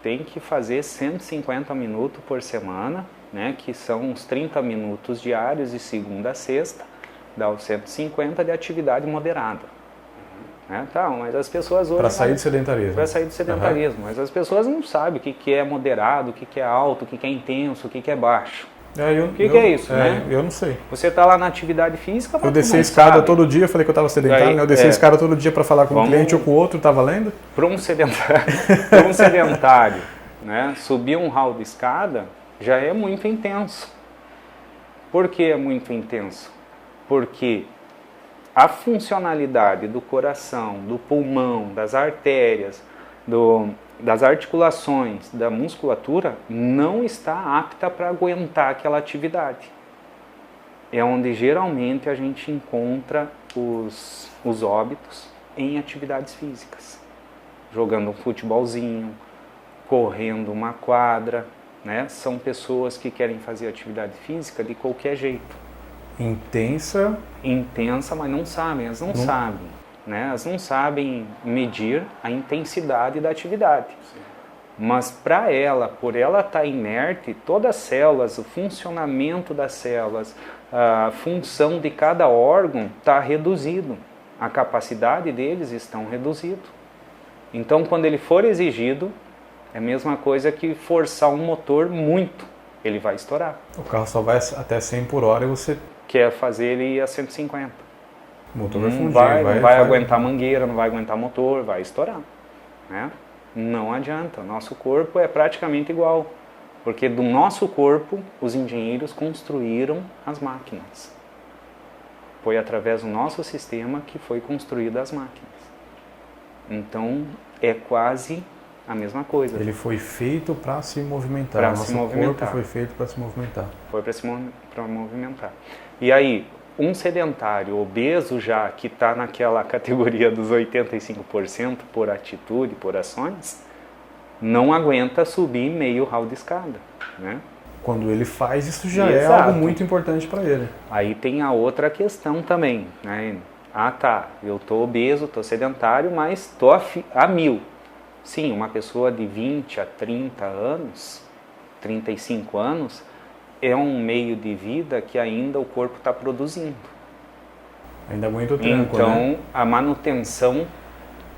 tem que fazer 150 minutos por semana, né, que são uns 30 minutos diários de segunda a sexta, dá os 150 de atividade moderada. Mas as pessoas hoje... Para sair do sedentarismo. Para sair do sedentarismo. Mas as pessoas não sabem o que é moderado, o que é alto, o que é intenso, o que é baixo. O que é isso, né? Eu não sei. Você está lá na atividade física... Eu desci a escada todo dia, eu falei que eu estava sedentário, eu desci a escada todo dia para falar com um cliente ou com o outro, tá valendo? Para um sedentário, né, subir um hall de escada já é muito intenso. Por que é muito intenso? Porque a funcionalidade do coração, do pulmão, das artérias, das articulações, da musculatura, não está apta para aguentar aquela atividade. É onde geralmente a gente encontra os óbitos em atividades físicas. Jogando um futebolzinho, correndo uma quadra, né? São pessoas que querem fazer atividade física de qualquer jeito. Intensa, mas não sabem, elas não sabem, né? Elas não sabem medir a intensidade da atividade. Sim. Mas para ela, por ela estar inerte, todas as células, o funcionamento das células, a função de cada órgão está reduzido. A capacidade deles estão reduzido. Então, quando ele for exigido, é a mesma coisa que forçar um motor muito, ele vai estourar. O carro só vai até 100 por hora e você... Quer fazer ele ir a 150. O motor vai fundir. Não vai aguentar mangueira, não vai aguentar motor, vai estourar. Né? Não adianta, nosso corpo é praticamente igual. Porque do nosso corpo, os engenheiros construíram as máquinas. Foi através do nosso sistema que foi construída as máquinas. Então, é quase a mesma coisa. Ele foi feito para se movimentar. Para se movimentar. Corpo foi feito para se movimentar. Foi para movimentar. E aí, um sedentário obeso já, que está naquela categoria dos 85% por atitude, por ações, não aguenta subir meio hall de escada, né? Quando ele faz, isso já é algo muito importante para ele. Aí tem a outra questão também, né? Ah, tá, eu estou obeso, estou sedentário, mas estou a 1000. Sim, uma pessoa de 20 a 30 anos, 35 anos, é um meio de vida que ainda o corpo está produzindo. Ainda aguenta o tranco, então, né? a manutenção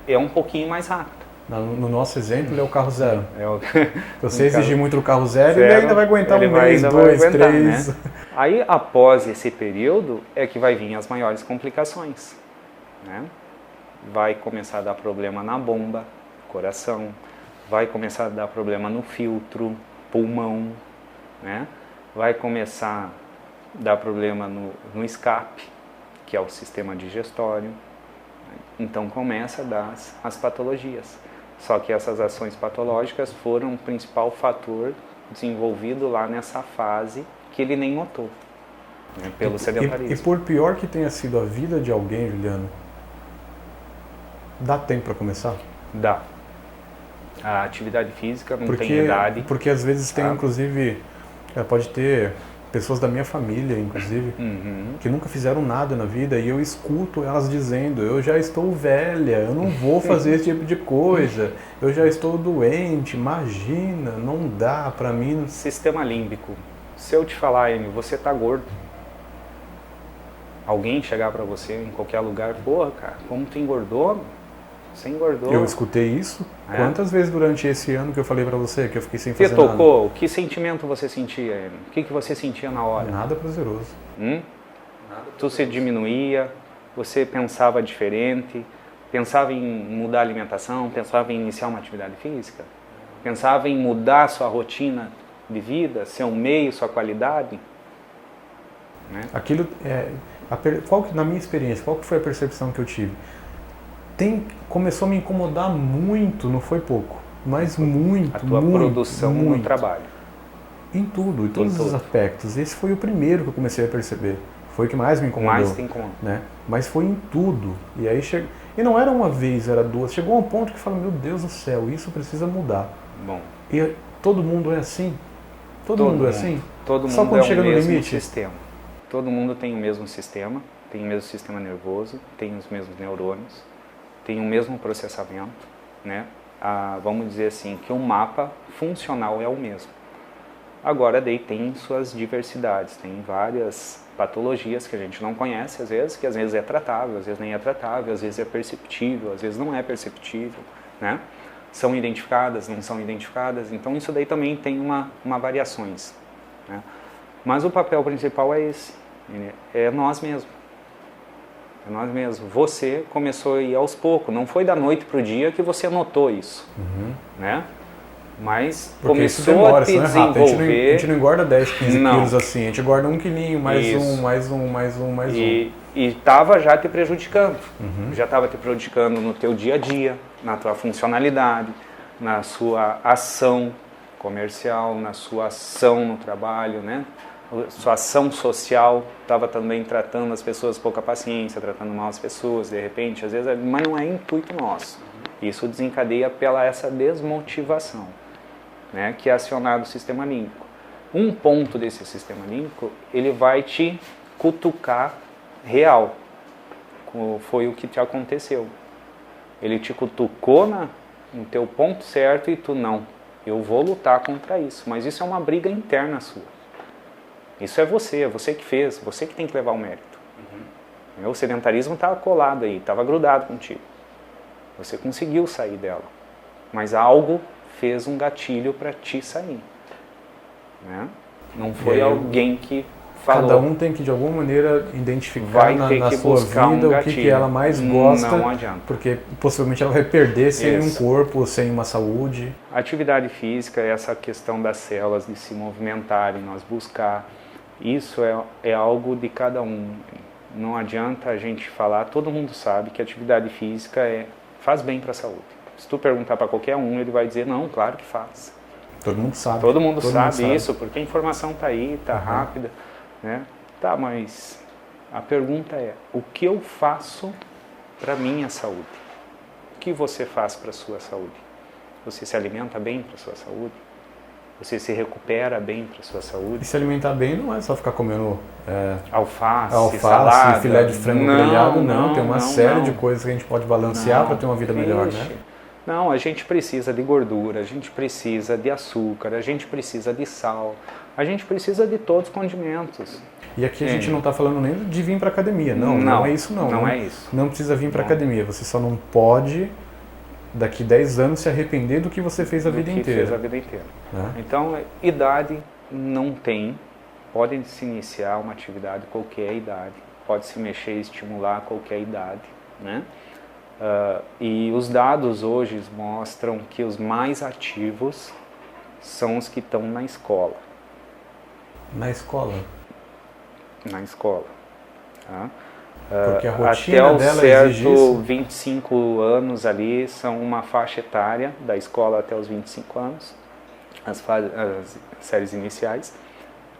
é um pouquinho mais rápida. No nosso exemplo, ele é o carro zero. Se você exigir muito do carro zero, ele ainda vai aguentar um mês, 2, 3. Né? Aí, após esse período, é que vai vir as maiores complicações. Né? Vai começar a dar problema na bomba, coração. Vai começar a dar problema no filtro, pulmão. Né? Vai começar a dar problema no escape, que é o sistema digestório. Então, começa a dar as patologias. Só que essas ações patológicas foram o principal fator desenvolvido lá nessa fase que ele nem notou, né, pelo sedentarismo. E por pior que tenha sido a vida de alguém, Juliano, dá tempo para começar? Dá. A atividade física não tem idade. Porque às vezes tem, inclusive, pode ter pessoas da minha família, inclusive, que nunca fizeram nada na vida e eu escuto elas dizendo: eu já estou velha, eu não vou fazer esse tipo de coisa, eu já estou doente, imagina, não dá pra mim. Sistema límbico. Se eu te falar, Enio, você está gordo, alguém chegar pra você em qualquer lugar, porra, cara, como tu engordou? Você engordou. Eu escutei isso quantas vezes durante esse ano que eu falei pra você que eu fiquei sem fazer nada. Você tocou? Que sentimento você sentia, Enio? O que você sentia na hora? Nada prazeroso. Nada prazeroso. Tu se diminuía, você pensava diferente, pensava em mudar a alimentação, pensava em iniciar uma atividade física, pensava em mudar a sua rotina de vida, seu meio, sua qualidade. Né? Aquilo, na minha experiência, qual que foi a percepção que eu tive? Começou a me incomodar muito, não foi pouco, mas muito. A tua produção no trabalho. Em tudo, em todos os aspectos. Esse foi o primeiro que eu comecei a perceber. Foi o que mais me incomodou. Mais te incomodou. Né? Mas foi em tudo. E aí e não era uma vez, era duas. Chegou a um ponto que falou: meu Deus do céu, isso precisa mudar. Bom. E todo mundo é assim? Todo mundo é assim? Todo mundo só quando chega no mesmo limite? Sistema. Todo mundo tem o mesmo sistema, tem o mesmo sistema nervoso, tem os mesmos neurônios, tem o mesmo processamento, né? Vamos dizer assim, que o mapa funcional é o mesmo. Agora, daí tem suas diversidades, tem várias patologias que a gente não conhece, às vezes, que às vezes é tratável, às vezes nem é tratável, às vezes é perceptível, às vezes não é perceptível, né? São identificadas, não são identificadas, então isso daí também tem uma variações, né? Mas o papel principal é esse, é nós mesmos. É nós mesmos. Você começou a ir aos poucos, não foi da noite para o dia que você notou isso, né? Mas porque começou demora, a te desenvolver... A gente não engorda 10, 15 quilos assim, a gente engorda 1 quilinho, mais um. E estava já te prejudicando, já estava te prejudicando no teu dia a dia, na tua funcionalidade, na sua ação comercial, na sua ação no trabalho, né? Sua ação social, estava também tratando as pessoas com pouca paciência, tratando mal as pessoas, de repente, às vezes, mas não é intuito nosso. Isso desencadeia pela essa desmotivação, né, que é acionado o sistema límbico. Um ponto desse sistema límbico, ele vai te cutucar real, foi o que te aconteceu. Ele te cutucou no teu ponto certo e tu não, eu vou lutar contra isso, mas isso é uma briga interna sua. Isso é você que fez, você que tem que levar o mérito. O sedentarismo estava colado aí, estava grudado contigo. Você conseguiu sair dela, mas algo fez um gatilho para ti sair. Né? Não foi alguém que falou. Cada um tem que de alguma maneira identificar na sua vida o que ela mais gosta, não adianta. Porque possivelmente ela vai perder sem um corpo, sem uma saúde. A atividade física é essa questão das células de se movimentarem, nós buscar. Isso é algo de cada um. Não adianta a gente falar, todo mundo sabe que a atividade física faz bem para a saúde. Se tu perguntar para qualquer um, ele vai dizer, não, claro que faz. Todo mundo sabe. Todo mundo sabe isso, porque a informação está aí, está rápida. Né? Tá, mas a pergunta é, o que eu faço para a minha saúde? O que você faz para a sua saúde? Você se alimenta bem para a sua saúde? Você se recupera bem para a sua saúde? E se alimentar bem não é só ficar comendo alface, salada, filé de frango grelhado, não. Tem uma série de coisas que a gente pode balancear para ter uma vida melhor, né? Não, a gente precisa de gordura, a gente precisa de açúcar, a gente precisa de sal, a gente precisa de todos os condimentos. E aqui a gente não está falando nem de vir para academia, não é isso não. Não é isso. Não precisa vir para academia, você só não pode daqui 10 anos se arrepender do que você fez a vida inteira. Então, idade não tem, pode se iniciar uma atividade qualquer idade, pode se mexer e estimular qualquer idade, né? E os dados hoje mostram que os mais ativos são os que estão na escola. Na escola? Na escola. Tá? Porque a rotina até o dela certo exige isso? 25 anos ali são uma faixa etária da escola até os 25 anos. As séries iniciais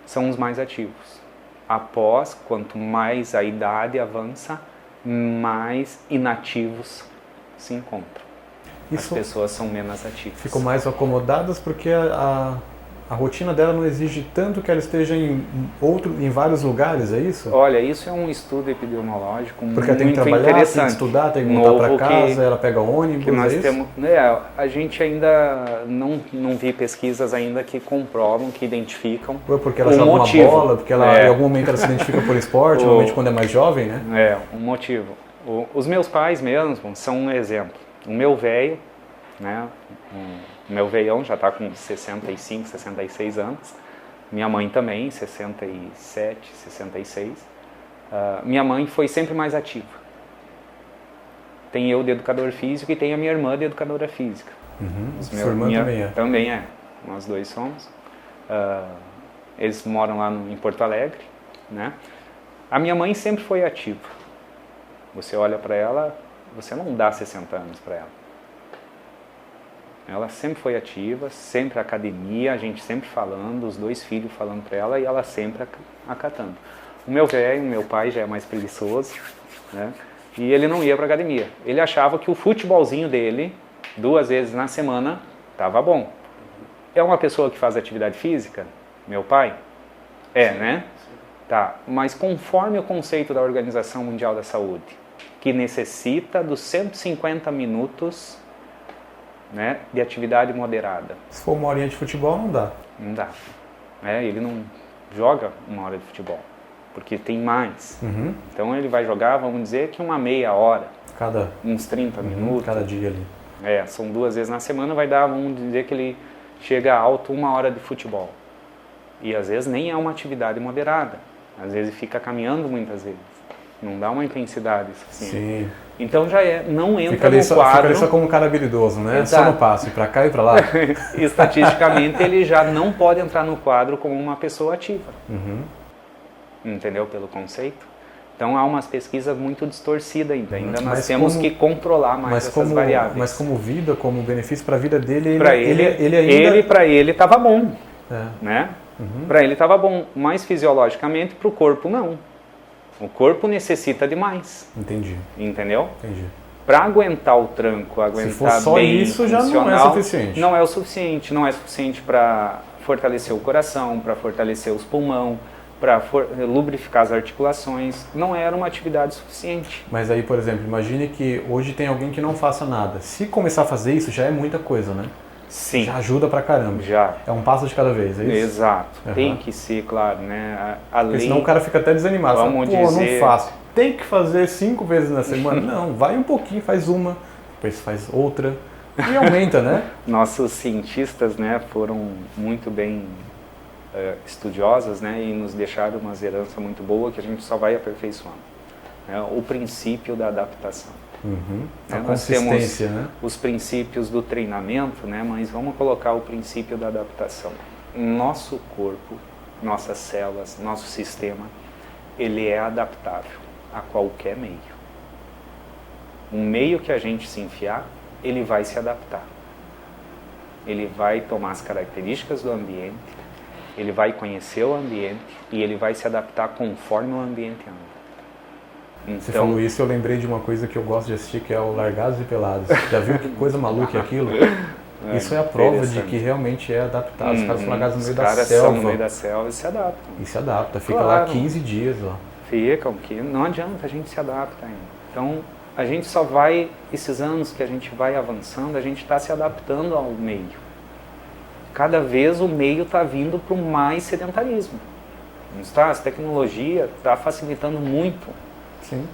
são os mais ativos. Após, quanto mais a idade avança, mais inativos se encontram. As pessoas são menos ativas. Ficam mais acomodadas porque a rotina dela não exige tanto que ela esteja em vários lugares, é isso? Olha, isso é um estudo epidemiológico porque ela tem que trabalhar, tem que estudar, tem que voltar para casa, ela pega ônibus, que nós é isso? Temos, a gente ainda não vi pesquisas ainda que comprovam, que identificam porque ela joga uma bola, porque ela, em algum momento ela se identifica por esporte, normalmente quando é mais jovem, né? Um motivo. Os meus pais mesmo são um exemplo. O meu velho, né? O meu veião já está com 65, 66 anos. Minha mãe também, 67, 66. Minha mãe foi sempre mais ativa. Tem eu de educador físico e tem a minha irmã de educadora física. Sua irmã também é? Também é. Nós dois somos. Eles moram lá em Porto Alegre, né? A minha mãe sempre foi ativa. Você olha para ela, você não dá 60 anos para ela. Ela sempre foi ativa, sempre academia, a gente sempre falando, os dois filhos falando para ela e ela sempre acatando. O meu velho, meu pai já é mais preguiçoso, né? E ele não ia para academia. Ele achava que o futebolzinho dele, 2 vezes na semana, estava bom. É uma pessoa que faz atividade física? Meu pai? Né? Tá, mas conforme o conceito da Organização Mundial da Saúde, que necessita dos 150 minutos, né, de atividade moderada. Se for 1 horinha de futebol, não dá. Não dá. Ele não joga 1 hora de futebol, porque tem mais. Então ele vai jogar, vamos dizer que uma meia hora. Uns 30 minutos. Cada dia ali. São 2 vezes na semana, vai dar, vamos dizer que ele chega alto 1 hora de futebol. E às vezes nem é uma atividade moderada. Às vezes fica caminhando muitas vezes. Não dá uma intensidade suficiente. Sim. Então já não entra no quadro. Fica ali só como um cara habilidoso, né? Exato. Só no passo, para cá e para lá. Estatisticamente ele já não pode entrar no quadro como uma pessoa ativa. Entendeu? Pelo conceito. Então há umas pesquisas muito distorcidas ainda. Nós temos que controlar mais essas variáveis. Mas como vida, como benefício para a vida dele, para ele estava bom. Né? Para ele estava bom, mas fisiologicamente para o corpo não. O corpo necessita de mais. Entendi. Entendeu? Entendi. Para aguentar o tranco, aguentar se for só bem isso, já não é suficiente. Não é o suficiente. Não é suficiente para fortalecer o coração, para fortalecer os pulmões, para lubrificar as articulações. Não era uma atividade suficiente. Mas aí, por exemplo, imagine que hoje tem alguém que não faça nada. Se começar a fazer isso, já é muita coisa, né? Sim. Já ajuda pra caramba. Já. É um passo de cada vez, é isso? Exato. Tem que ser, claro, né? Porque senão o cara fica até desanimado. Vamos fala, dizer... não faço. Tem que fazer 5 vezes na semana? Não, vai um pouquinho, faz uma, depois faz outra e aumenta, né? Nossos cientistas, né, foram muito bem estudiosos, né, e nos deixaram uma herança muito boa que a gente só vai aperfeiçoando. O princípio da adaptação. A Nós consistência, temos né? os princípios do treinamento, né, mas vamos colocar o princípio da adaptação. Nosso corpo, nossas células, nosso sistema, ele é adaptável a qualquer meio. O meio que a gente se enfiar, ele vai se adaptar. Ele vai tomar as características do ambiente, ele vai conhecer o ambiente e ele vai se adaptar conforme o ambiente anda. Então, você falou isso, eu lembrei de uma coisa que eu gosto de assistir, que é o Largados e Pelados. Já viu que coisa maluca é aquilo? Isso é a prova de que realmente é adaptado. Os caras são largados no meio da selva. Os caras são no meio da selva e se adaptam. E se adapta, fica claro. lá 15 dias. Ó. Ficam, que não adianta, a gente se adapta ainda. Então, a gente só vai, esses anos que a gente vai avançando, a gente está se adaptando ao meio. Cada vez o meio está vindo para o mais sedentarismo. Não está? As tecnologias estão facilitando muito.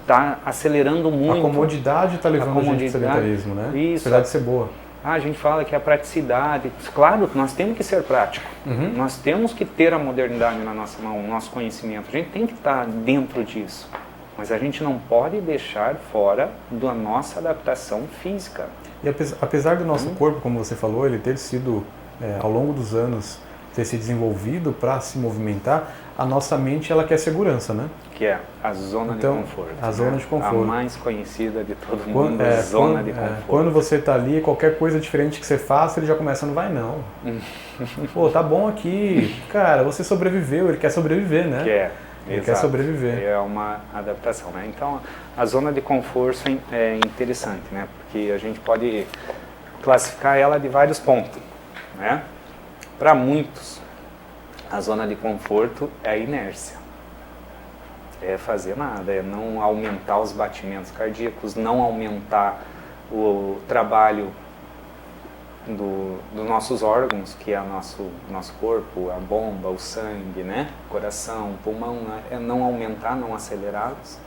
Está acelerando muito. A comodidade está levando a gente para o sedentarismo, né? Isso. Apesar de ser boa. A gente fala que é a praticidade. Claro, nós temos que ser prático. Nós temos que ter a modernidade na nossa mão, o nosso conhecimento. A gente tem que estar dentro disso. Mas a gente não pode deixar fora da nossa adaptação física. E apesar do nosso corpo, como você falou, ele ter sido, ao longo dos anos, ter se desenvolvido para se movimentar, a nossa mente ela quer segurança, né? Que é a zona de conforto. A zona de conforto. A mais conhecida de todo mundo, a zona de conforto. Quando você está ali, qualquer coisa diferente que você faça, ele já começa, não vai não. Pô, tá bom aqui. Cara, você sobreviveu, ele quer sobreviver, né? Ele quer sobreviver. É uma adaptação, né? Então, a zona de conforto é interessante, né? Porque a gente pode classificar ela de vários pontos, né? Para muitos, a zona de conforto é a inércia. É fazer nada, é não aumentar os batimentos cardíacos, não aumentar o trabalho dos nossos órgãos, que é o nosso corpo, a bomba, o sangue, né? Coração, pulmão, né? É não aumentar, não acelerá-los,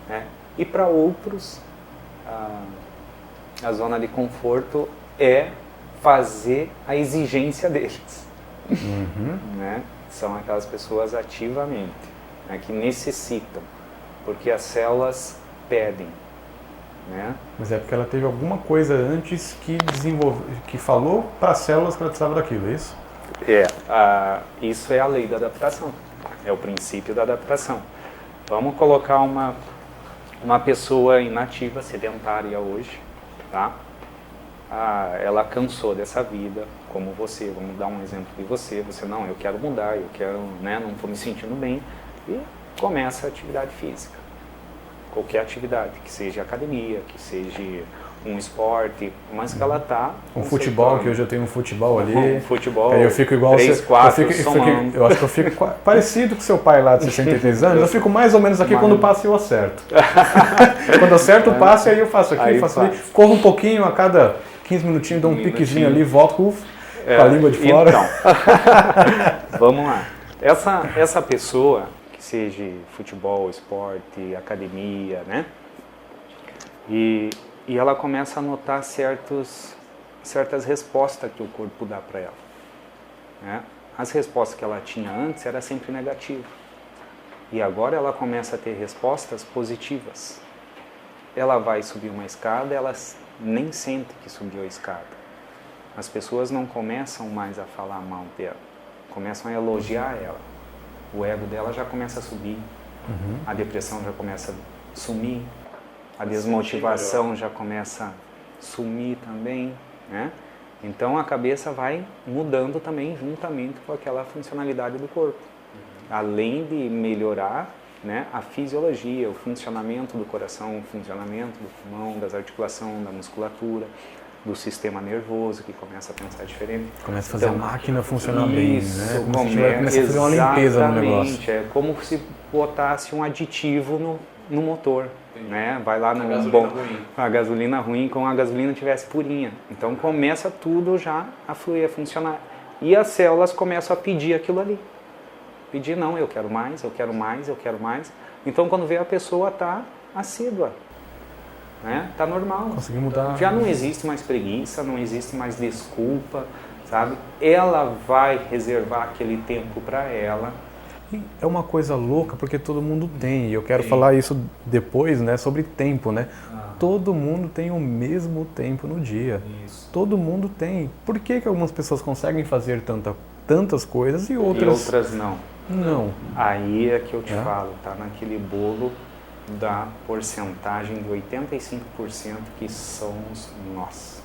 né? E para outros, a zona de conforto é fazer a exigência deles, né? São aquelas pessoas ativamente, né, que necessitam, porque as células pedem, né? Mas é porque ela teve alguma coisa antes que falou para as células que ela precisava daquilo, é isso? Isso é a lei da adaptação, é o princípio da adaptação. Vamos colocar uma pessoa inativa, sedentária hoje, tá? Ela cansou dessa vida, como você, vamos dar um exemplo de você não, eu quero mudar, eu quero, né, não estou me sentindo bem, e começa a atividade física, qualquer atividade, que seja academia, que seja um esporte, mas que ela está... Um futebol, que hoje eu tenho um futebol ali, um futebol, aí eu fico igual 3, 4, eu acho que eu fico parecido com seu pai lá de 63 anos, eu fico mais ou menos aqui quando o passe eu acerto. Quando eu acerto o passe, aí eu faço aqui, eu faço ali, corro um pouquinho a cada 15 minutinhos, dou um piquezinho ali, volto com a língua de fora. Então, vamos lá. Essa pessoa, que seja futebol, esporte, academia, né? E ela começa a notar certas respostas que o corpo dá para ela, né? As respostas que ela tinha antes era sempre negativa. E agora ela começa a ter respostas positivas. Ela vai subir uma escada, ela nem sente que subiu a escada. As pessoas não começam mais a falar mal dela, começam a elogiar ela. O ego dela já começa a subir, a depressão já começa a sumir, a desmotivação já começa a sumir também, né? Então a cabeça vai mudando também juntamente com aquela funcionalidade do corpo. Além de melhorar, né, a fisiologia, o funcionamento do coração, o funcionamento do pulmão, das articulações, da musculatura, do sistema nervoso, que começa a pensar diferente. Começa a fazer a máquina funcionar bem, né? Começa a fazer uma limpeza no negócio. É como se botasse um aditivo no motor, né? Vai lá no ruim. a gasolina ruim, como a gasolina tivesse purinha. Então começa tudo já a fluir, a funcionar. E as células começam a pedir aquilo ali. Pedir, não, eu quero mais, eu quero mais, eu quero mais. Então quando vê, a pessoa está assídua, né? Tá normal. Conseguir mudar. Já não existe mais preguiça, não existe mais desculpa, sabe? Ela vai reservar aquele tempo para ela. E é uma coisa louca porque todo mundo tem, e eu quero falar isso depois, né, sobre tempo, né? Todo mundo tem o mesmo tempo no dia. Isso. Todo mundo tem. Por que algumas pessoas conseguem fazer tantas coisas e outras não? Não. Aí é que eu te falo, tá naquele bolo da porcentagem de 85% que somos nós.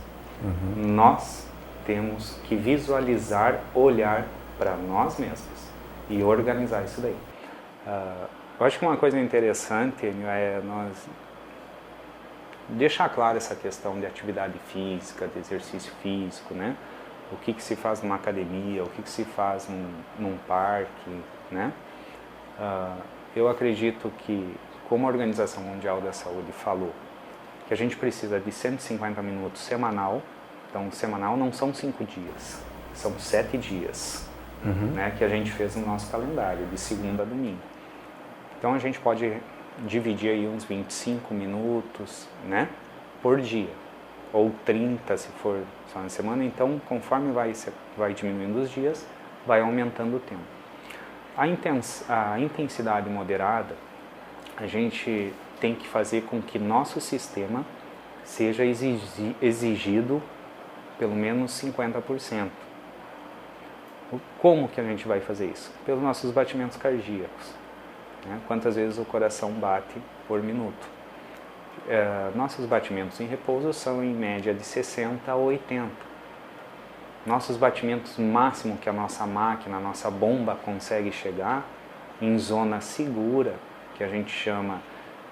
Nós temos que visualizar, olhar para nós mesmos e organizar isso daí. Eu acho que uma coisa interessante é nós deixar claro essa questão de atividade física, de exercício físico, né? O que se faz numa academia, o que se faz num parque, né? Eu acredito que, como a Organização Mundial da Saúde falou, que a gente precisa de 150 minutos semanal. Então, semanal não são 5 dias, são 7 dias. Né, que a gente fez no nosso calendário, de segunda a domingo. Então a gente pode dividir aí uns 25 minutos, né, por dia, ou 30 se for só na semana. Então, conforme vai diminuindo os dias, vai aumentando o tempo. A intensidade moderada, a gente tem que fazer com que nosso sistema seja exigido pelo menos 50%. Como que a gente vai fazer isso? Pelos nossos batimentos cardíacos. Né? Quantas vezes o coração bate por minuto? Nossos batimentos em repouso são em média de 60 a 80. Nossos batimentos máximo que a nossa máquina, a nossa bomba consegue chegar em zona segura, que a gente chama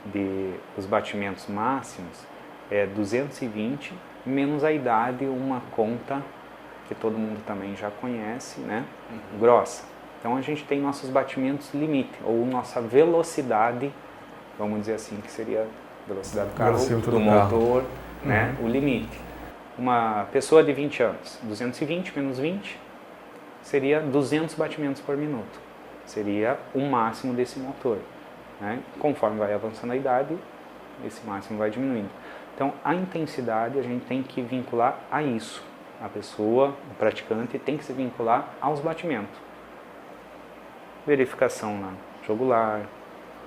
de os batimentos máximos, é 220 menos a idade, uma conta que todo mundo também já conhece, né? Grossa. Então a gente tem nossos batimentos limite, ou nossa velocidade, vamos dizer assim, que seria a velocidade do carro, do motor, né? O limite. Uma pessoa de 20 anos, 220 menos 20, seria 200 batimentos por minuto. Seria o máximo desse motor. Né? Conforme vai avançando a idade, esse máximo vai diminuindo. Então a intensidade a gente tem que vincular a isso. A pessoa, o praticante, tem que se vincular aos batimentos. Verificação na jugular,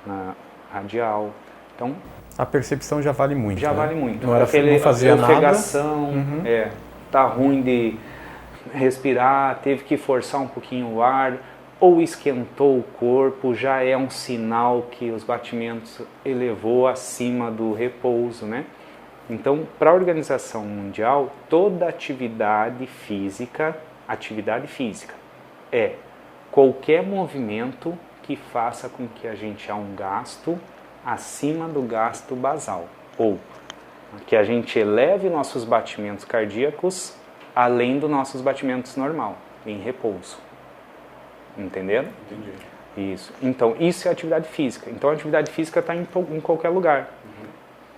na radial. Então, a percepção já vale muito. Já vale muito. Não era não fazia ofegação, tá ruim de respirar, teve que forçar um pouquinho o ar, ou esquentou o corpo, já é um sinal que os batimentos elevou acima do repouso, né? Então, para a Organização Mundial, toda atividade física é qualquer movimento que faça com que a gente há um gasto acima do gasto basal, ou que a gente eleve nossos batimentos cardíacos além dos nossos batimentos normal, em repouso. Entenderam? Entendi. Isso. Então, isso é atividade física. Então, a atividade física está em qualquer lugar.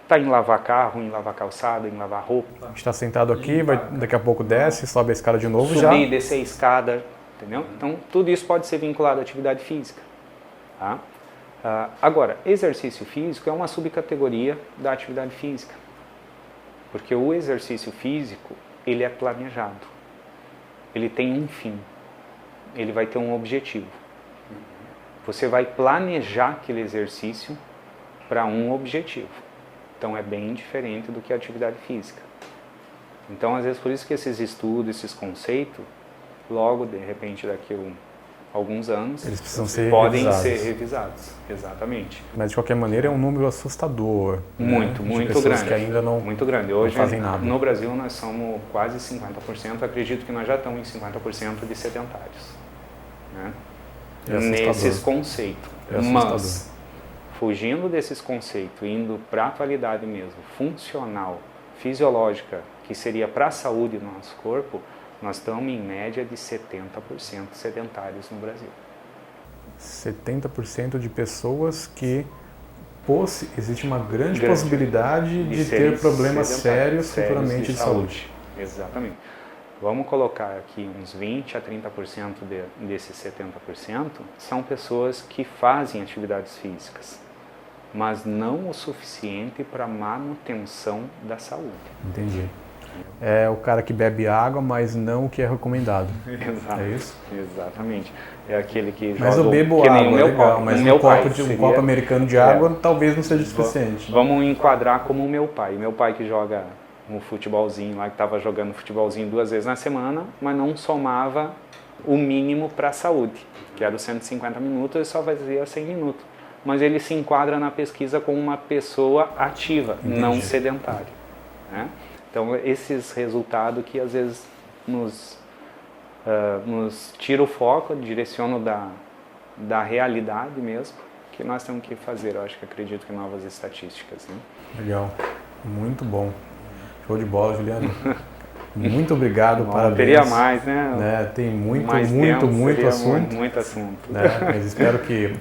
Está em lavar carro, em lavar calçada, em lavar roupa. A gente está sentado aqui, daqui a pouco desce, sobe a escada de novo. Subir e descer a escada, entendeu? Então, tudo isso pode ser vinculado à atividade física. Tá? Agora, exercício físico é uma subcategoria da atividade física. Porque o exercício físico, ele é planejado. Ele tem um fim. Ele vai ter um objetivo. Você vai planejar aquele exercício para um objetivo. Então é bem diferente do que a atividade física. Então, às vezes, por isso que esses estudos, esses conceitos, logo, de repente, daqui a alguns anos, eles podem ser revisados. Exatamente. Mas, de qualquer maneira, é um número assustador. Muito, né? muito grande. Que ainda muito grande. Hoje, não fazem nada. No Brasil, nós somos quase 50%. Acredito que nós já estamos em 50% de sedentários. Né? Nesses conceitos. Mas, fugindo desses conceitos, indo para a atualidade mesmo, funcional, fisiológica, que seria para a saúde do nosso corpo, nós estamos em média de 70% sedentários no Brasil. 70% de pessoas que existe uma grande possibilidade de ter problemas sérios futuramente de saúde. Exatamente. Vamos colocar aqui uns 20 a 30% desses 70% são pessoas que fazem atividades físicas, mas não o suficiente para manutenção da saúde. Entendi. É o cara que bebe água, mas não o que é recomendado. Exato. É isso? Exatamente. É aquele que mas joga... eu bebo que água, nem o meu legal, pai. mas um copo americano de água talvez não seja suficiente. Vamos enquadrar como o meu pai. Meu pai que joga um futebolzinho lá, que estava jogando futebolzinho 2 vezes na semana, mas não somava o mínimo para a saúde, que era os 150 minutos, e só fazia 100 minutos. Mas ele se enquadra na pesquisa como uma pessoa ativa, não sedentária. Né? Então, esses resultados que às vezes nos tira o foco, direciona da realidade mesmo, que nós temos que fazer, eu acho que acredito que novas estatísticas. Né? Legal, muito bom. Show de bola, Juliano. Muito obrigado, parabéns. Teria mais, né? Tem muito assunto. Muito assunto. Né? Mas espero que...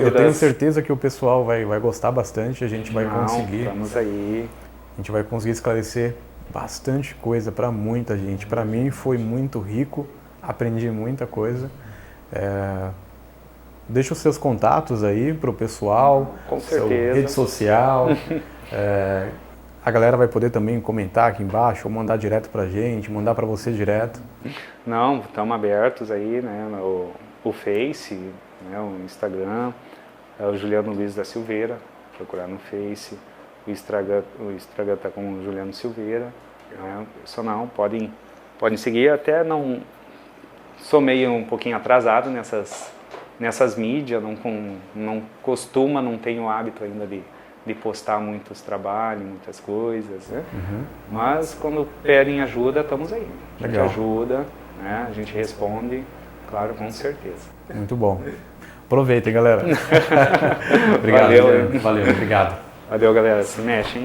eu tenho certeza que o pessoal vai gostar bastante, a gente vai conseguir... Vamos aí. A gente vai conseguir esclarecer bastante coisa para muita gente. Para mim foi muito rico, aprendi muita coisa. Deixa os seus contatos aí para o pessoal, com certeza. Rede social. A galera vai poder também comentar aqui embaixo, ou mandar direto para a gente, mandar para você direto. Não, estamos abertos aí, né? O Face, né? O Instagram, o Juliano Luiz da Silveira, procurar no Face. O Instagram está com o Juliano Silveira. Né? Pessoal, podem seguir. Até não sou meio um pouquinho atrasado nessas mídias, não tenho o hábito ainda de postar muitos trabalhos, muitas coisas. Né? Mas quando pedem ajuda, estamos aí. A gente ajuda, né? A gente responde, claro, com certeza. Muito bom. Aproveitem, galera. Obrigado. Valeu, obrigado. Valeu, galera. Se mexem.